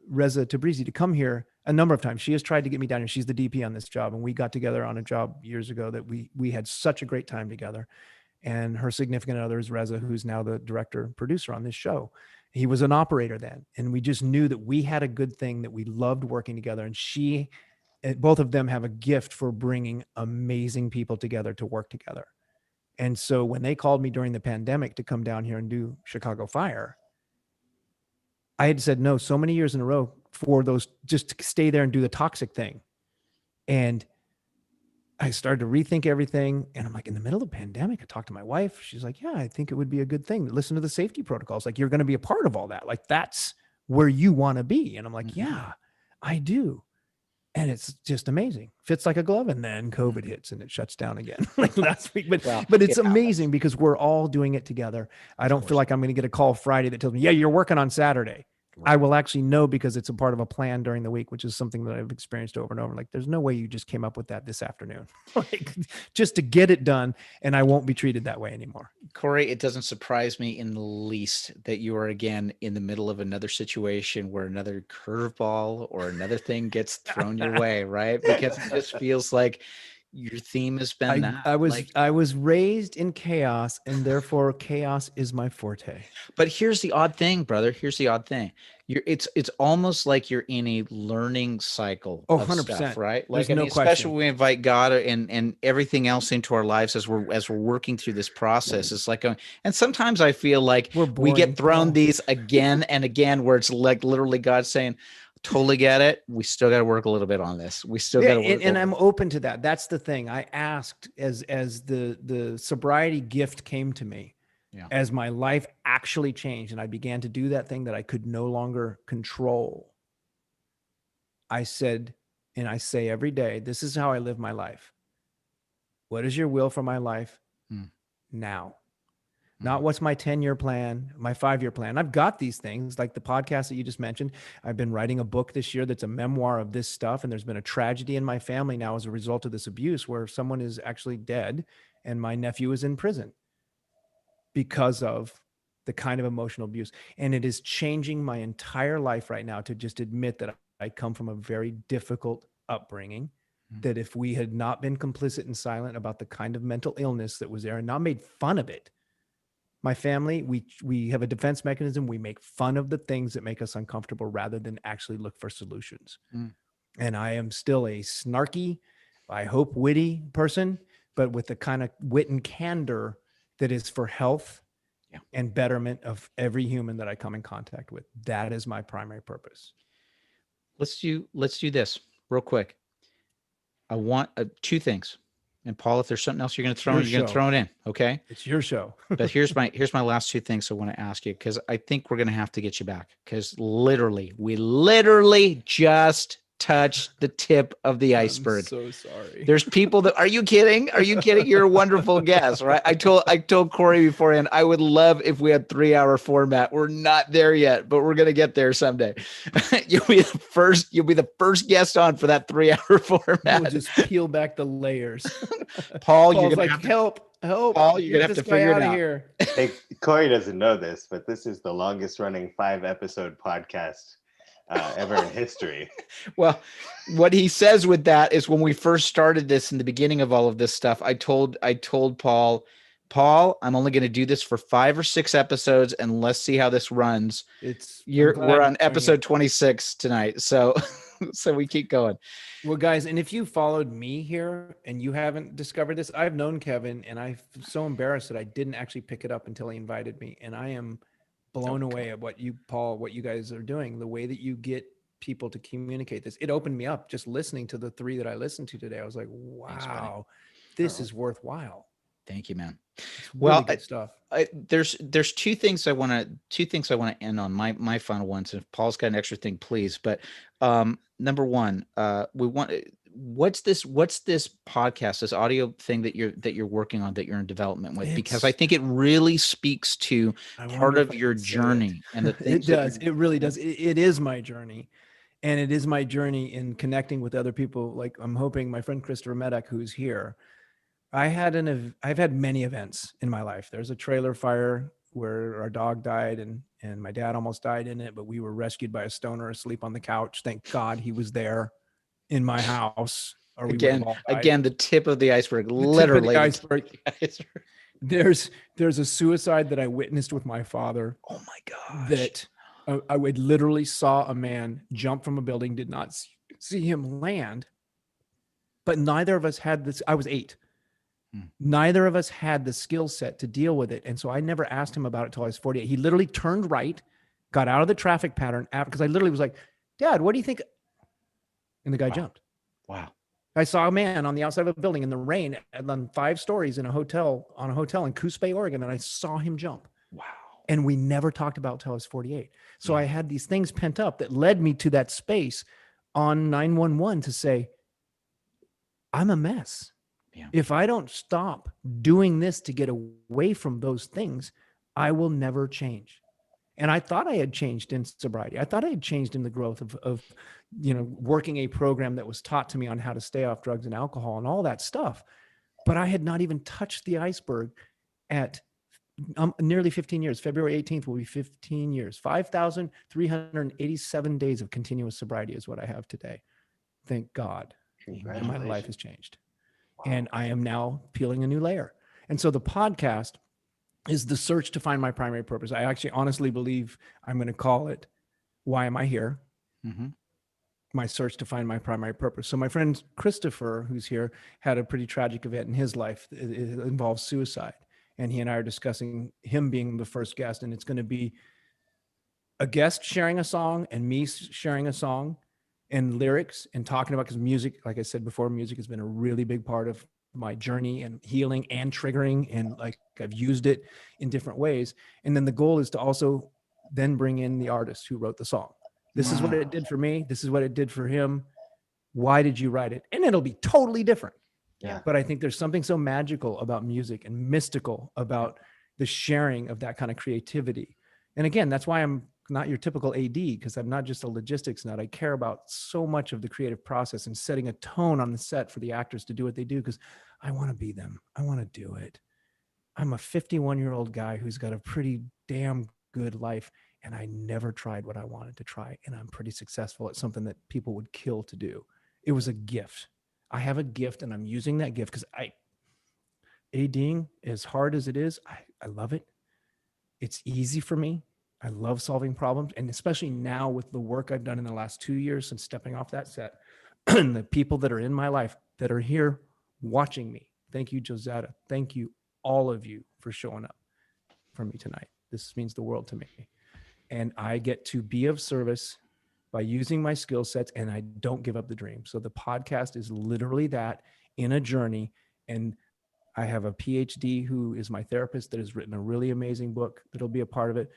Reza Tabrizi to come here a number of times. She has tried to get me down here. She's the DP on this job. And we got together on a job years ago that we had such a great time together. And her significant other is Reza, who's now the director and producer on this show. He was an operator then. And we just knew that we had a good thing, that we loved working together. And both of them have a gift for bringing amazing people together to work together. And so when they called me during the pandemic to come down here and do Chicago Fire, I had said no so many years in a row for those, just to stay there and do the toxic thing. And I started to rethink everything. And I'm like, in the middle of the pandemic, I talked to my wife. She's like, yeah, I think it would be a good thing. Listen to the safety protocols. Like, you're going to be a part of all that. Like, that's where you want to be. And I'm like, yeah, I do. And it's just amazing. Fits like a glove. And then COVID hits and it shuts down again like last week. But it's amazing because we're all doing it together. I don't feel like I'm going to get a call Friday that tells me, yeah, you're working on Saturday. Right. I will actually know because it's a part of a plan during the week, which is something that I've experienced over and over. Like, there's no way you just came up with that this afternoon, like, just to get it done. And I won't be treated that way anymore. Korey, it doesn't surprise me in the least that you are again in the middle of another situation where another curveball or another thing gets thrown your way, right? Because it just feels like your theme has been I was raised in chaos, and therefore chaos is my forte. But here's the odd thing, brother. Here's the odd thing. It's almost like you're in a learning cycle of 100%. stuff, right? Like, especially when we invite God and everything else into our lives as we're working through this process. It's like, and sometimes I feel like we get thrown these again and again, where it's like literally God saying, totally get it. We still got to work a little bit on this. We still got to work. And I'm open to that. That's the thing. I asked as the sobriety gift came to me, as my life actually changed and I began to do that thing that I could no longer control. I said, and I say every day, this is how I live my life. What is your will for my life now? Not what's my 10-year plan, my 5-year plan. I've got these things like the podcast that you just mentioned. I've been writing a book this year that's a memoir of this stuff. And there's been a tragedy in my family now as a result of this abuse, where someone is actually dead and my nephew is in prison because of the kind of emotional abuse. And it is changing my entire life right now to just admit that I come from a very difficult upbringing, that if we had not been complicit and silent about the kind of mental illness that was there and not made fun of it, my family, we have a defense mechanism. We make fun of the things that make us uncomfortable rather than actually look for solutions. And I am still a snarky, I hope witty person, but with the kind of wit and candor that is for health and betterment of every human that I come in contact with. That is my primary purpose. Let's do this real quick. I want two things. And Paul, if there's something else you're going to throw in, you're going to throw it in. Okay. It's your show. But here's my last two things I want to ask you, because I think we're going to have to get you back, because we literally just touched the tip of the iceberg. I'm so sorry. There's people that, are you kidding? You're a wonderful guest, right? I told Korey beforehand, I would love if we had 3-hour format. We're not there yet, but we're going to get there someday. You'll be the first guest on for that 3-hour format. We'll just peel back the layers. Paul, Paul's you're going like, to help. Paul, you're going to have to figure it out. Here. Hey, Korey doesn't know this, but this is the longest running 5-episode podcast ever in history. Well, what he says with that is, when we first started this in the beginning of all of this stuff, I told Paul, I'm only going to do this for 5 or 6 episodes, and let's see how this runs. We're on episode 26 tonight. So we keep going. Well, guys, and if you followed me here and you haven't discovered this, I've known Kevin, and I'm so embarrassed that I didn't actually pick it up until he invited me. And I am blown away at what you guys are doing, the way that you get people to communicate this. It opened me up just listening to the 3 that I listened to today. I was like, wow, this is worthwhile. Thank you, man. Really good stuff. There's two things I want to end on, my final ones. And if Paul's got an extra thing, please. But number one, what's this podcast, this audio thing that you're working on, that you're in development with? Because I think it really speaks to part of your journey and the things. It does. It really does. It is my journey. And it is my journey in connecting with other people. Like, I'm hoping my friend Christopher Medak, who's here, I've had many events in my life. There's a trailer fire where our dog died and my dad almost died in it, but we were rescued by a stoner asleep on the couch. Thank God he was there in my house. Or again, the tip of the iceberg, literally. There's a suicide that I witnessed with my father. Oh my gosh. That I would literally saw a man jump from a building, did not see him land, but neither of us had this. I was 8. Neither of us had the skill set to deal with it. And so I never asked him about it till I was 48. He literally turned right, got out of the traffic pattern because I literally was like, Dad, what do you think? And the guy jumped. Wow. I saw a man on the outside of a building in the rain and on 5 stories on a hotel in Coos Bay, Oregon. And I saw him jump. Wow. And we never talked about it till I was 48. So I had these things pent up that led me to that space on 911 to say, I'm a mess. Yeah. If I don't stop doing this to get away from those things, I will never change. And I thought I had changed in sobriety. I thought I had changed in the growth of working a program that was taught to me on how to stay off drugs and alcohol and all that stuff. But I had not even touched the iceberg at nearly 15 years. February 18th will be 15 years. 5,387 days of continuous sobriety is what I have today. Thank God. And my life has changed. And I am now peeling a new layer. And so the podcast is the search to find my primary purpose. I actually honestly believe I'm going to call it, Why Am I Here? Mm-hmm. My search to find my primary purpose. So my friend Christopher, who's here, had a pretty tragic event in his life. It involves suicide. And he and I are discussing him being the first guest. And it's going to be a guest sharing a song and me sharing a song and lyrics and talking about, because music, like I said before, music has been a really big part of my journey and healing and triggering. And like I've used it in different ways. And then the goal is to also then bring in the artist who wrote the song. This is what it did for me. This is what it did for him. Why did you write it? And it'll be totally different. Yeah. But I think there's something so magical about music and mystical about the sharing of that kind of creativity. And again, that's why I'm not your typical AD, because I'm not just a logistics nut. I care about so much of the creative process and setting a tone on the set for the actors to do what they do, because I want to be them. I want to do it. I'm a 51-year-old guy who's got a pretty damn good life, and I never tried what I wanted to try, and I'm pretty successful at something that people would kill to do. It was a gift. I have a gift, and I'm using that gift because ADing, as hard as it is, I love it. It's easy for me. I love solving problems. And especially now with the work I've done in the last 2 years since stepping off that set, the people that are in my life that are here watching me Thank you, Josetta. Thank you, all of you, for showing up for me tonight. This means the world to me. And I get to be of service by using my skill sets, and I don't give up the dream. So the podcast is literally that, in a journey. And I have a PhD who is my therapist that has written a really amazing book that'll be a part of it.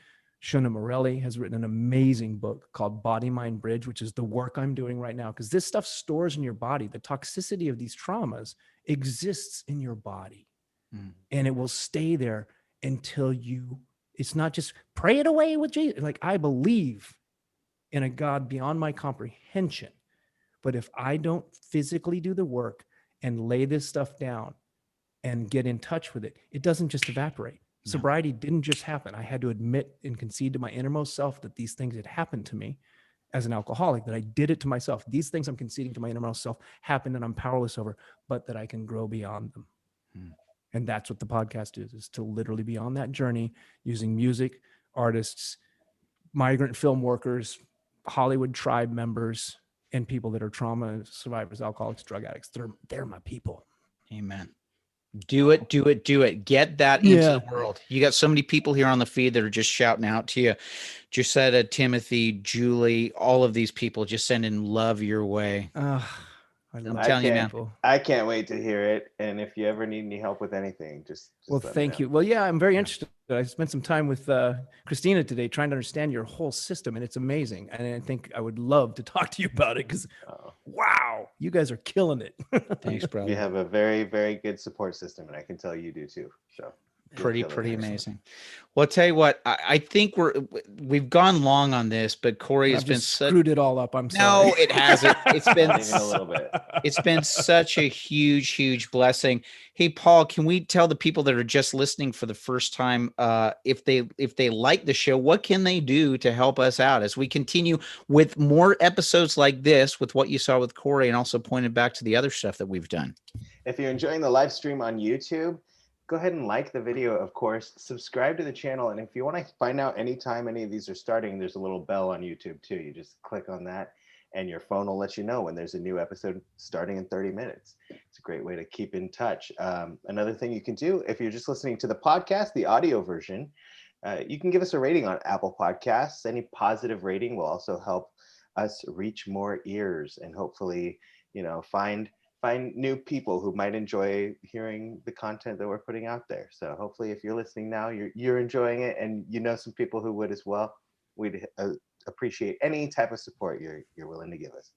Shona Morelli has written an amazing book called Body Mind Bridge, which is the work I'm doing right now, because this stuff stores in your body. The toxicity of these traumas exists in your body, and it will stay there until you, it's not just pray it away with Jesus. Like, I believe in a God beyond my comprehension, but if I don't physically do the work and lay this stuff down and get in touch with it, it doesn't just evaporate. Sobriety didn't just happen. I had to admit and concede to my innermost self that these things had happened to me as an alcoholic, that I did it to myself. These things I'm conceding to my innermost self happened and I'm powerless over, but that I can grow beyond them. And that's what the podcast is to literally be on that journey using music, artists, migrant film workers, Hollywood tribe members, and people that are trauma survivors, alcoholics, drug addicts. They're my people. Amen. Do it. Get that into the world. You got so many people here on the feed that are just shouting out to you. Josetta, Timothy, Julie, all of these people just sending love your way. I'm telling you, man. I can't wait to hear it. And if you ever need any help with anything, just well, thank you. Well, yeah, I'm very interested. I spent some time with Christina today trying to understand your whole system, and it's amazing. And I think I would love to talk to you about it because, wow, you guys are killing it. Thanks, brother. You have a very, very good support system, and I can tell you do too. So pretty amazing. Well, I'll tell you what, I think we've gone long on this, but Korey has been screwed it all up. I'm sorry. No, it hasn't. It's been even a little bit. It's been such a huge blessing. Hey, Paul, can we tell the people that are just listening for the first time, if they like the show, what can they do to help us out as we continue with more episodes like this, with what you saw with Korey, and also pointed back to the other stuff that we've done? If you're enjoying the live stream on YouTube, go ahead and like the video, of course, subscribe to the channel. And if you want to find out anytime any of these are starting, there's a little bell on YouTube too. You just click on that and your phone will let you know when there's a new episode starting in 30 minutes. It's a great way to keep in touch. Another thing you can do, if you're just listening to the podcast, the audio version, you can give us a rating on Apple Podcasts. Any positive rating will also help us reach more ears and hopefully, find new people who might enjoy hearing the content that we're putting out there. So hopefully if you're listening now, you're enjoying it, and some people who would as well. We'd appreciate any type of support you're willing to give us.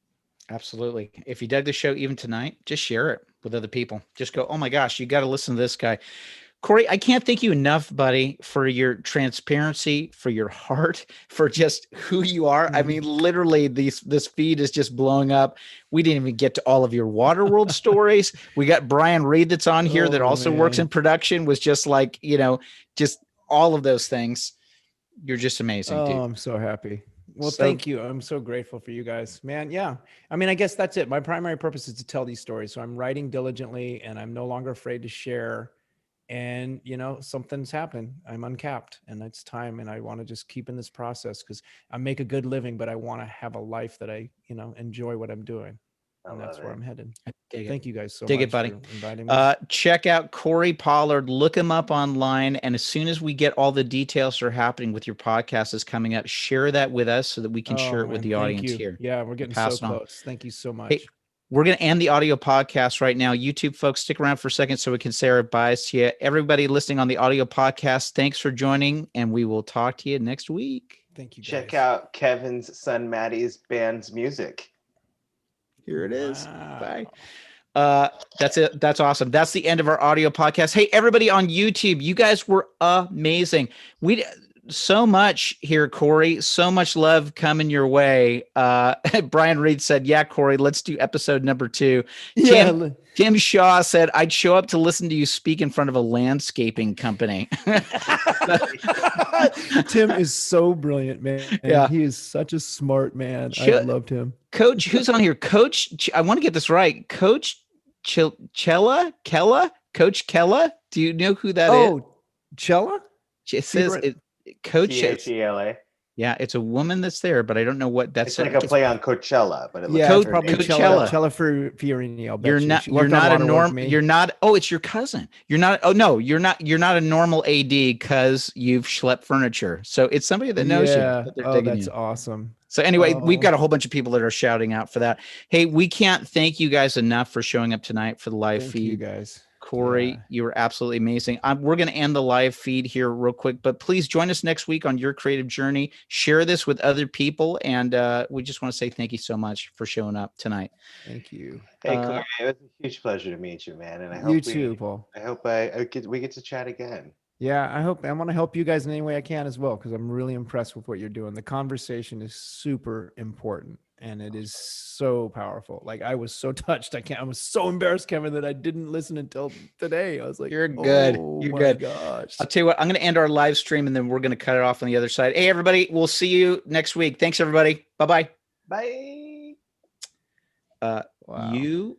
Absolutely. If you dug the show even tonight, just share it with other people. Just go, oh my gosh, you got to listen to this guy. Korey, I can't thank you enough, buddy, for your transparency, for your heart, for just who you are. I mean, literally, this feed is just blowing up. We didn't even get to all of your Waterworld stories. We got Brian Reed that's on here that also works in production, was just like, just all of those things. You're just amazing, dude. I'm so happy. Well, thank you. I'm so grateful for you guys, man. Yeah. I mean, I guess that's it. My primary purpose is to tell these stories. So I'm writing diligently, and I'm no longer afraid to share. And, something's happened. I'm uncapped, and it's time. And I want to just keep in this process because I make a good living, but I want to have a life that I, enjoy what I'm doing. And that's where I'm headed. Thank you guys so much. Dig it, buddy. For inviting me. Check out Korey Pollard. Look him up online. And as soon as we get all the details that are happening with your podcast is coming up, share that with us so that we can share it with the audience here. Yeah, we're getting so close. Thank you so much. Hey, we're going to end the audio podcast right now. YouTube folks, stick around for a second so we can say our byes to you. Everybody listening on the audio podcast, thanks for joining, and we will talk to you next week. Thank you, guys. Check out Kevin's son Maddie's band's music. Here it is. Bye. That's it. That's awesome. That's the end of our audio podcast. Hey, everybody on YouTube, you guys were amazing. We so much here, Korey. So much love coming your way. Brian Reed said, yeah, Korey, let's do episode number 2. Tim Shaw said, I'd show up to listen to you speak in front of a landscaping company. Tim is so brilliant, man. Yeah. He is such a smart man. I loved him. Coach, who's on here? Coach, I want to get this right. Coach Kella? Coach Kella? Do you know who that is? Oh, Chella? It says Coach Chela. Yeah, it's a woman that's there, but I don't know what that's. It's like a play on Coachella, but it looks Yeah, like it's her probably name. Coachella. Cella Fiorini. I'll bet You're you. not. She You're worked on not a Waterworld norm. for me. You're not. Oh, it's your cousin. You're not. Oh no, you're not. You're not a normal AD because you've schlepped furniture. So it's somebody that knows you. Yeah. That they're Oh, digging that's you. awesome. So anyway, we've Oh. got a whole bunch of people that are shouting out for that. Hey, we can't thank you guys enough for showing up tonight for the live Thank feed. you guys. Corey, Yeah. you were absolutely amazing. We're going to end the live feed here real quick, but please join us next week on your creative journey. Share this with other people, and we just want to say thank you so much for showing up tonight. Thank you. Hey, Corey, it was a huge pleasure to meet you, man. And I hope You too, Paul. I hope we get to chat again. Yeah, I want to help you guys in any way I can as well, because I'm really impressed with what you're doing. The conversation is super important and it is so powerful. Like I was so touched. I was so embarrassed, Kevin, that I didn't listen until today. I was like, you're good. Oh, you're my good. Gosh. I'll tell you what, I'm going to end our live stream and then we're going to cut it off on the other side. Hey, everybody, we'll see you next week. Thanks, everybody. Bye-bye. Bye. Wow. You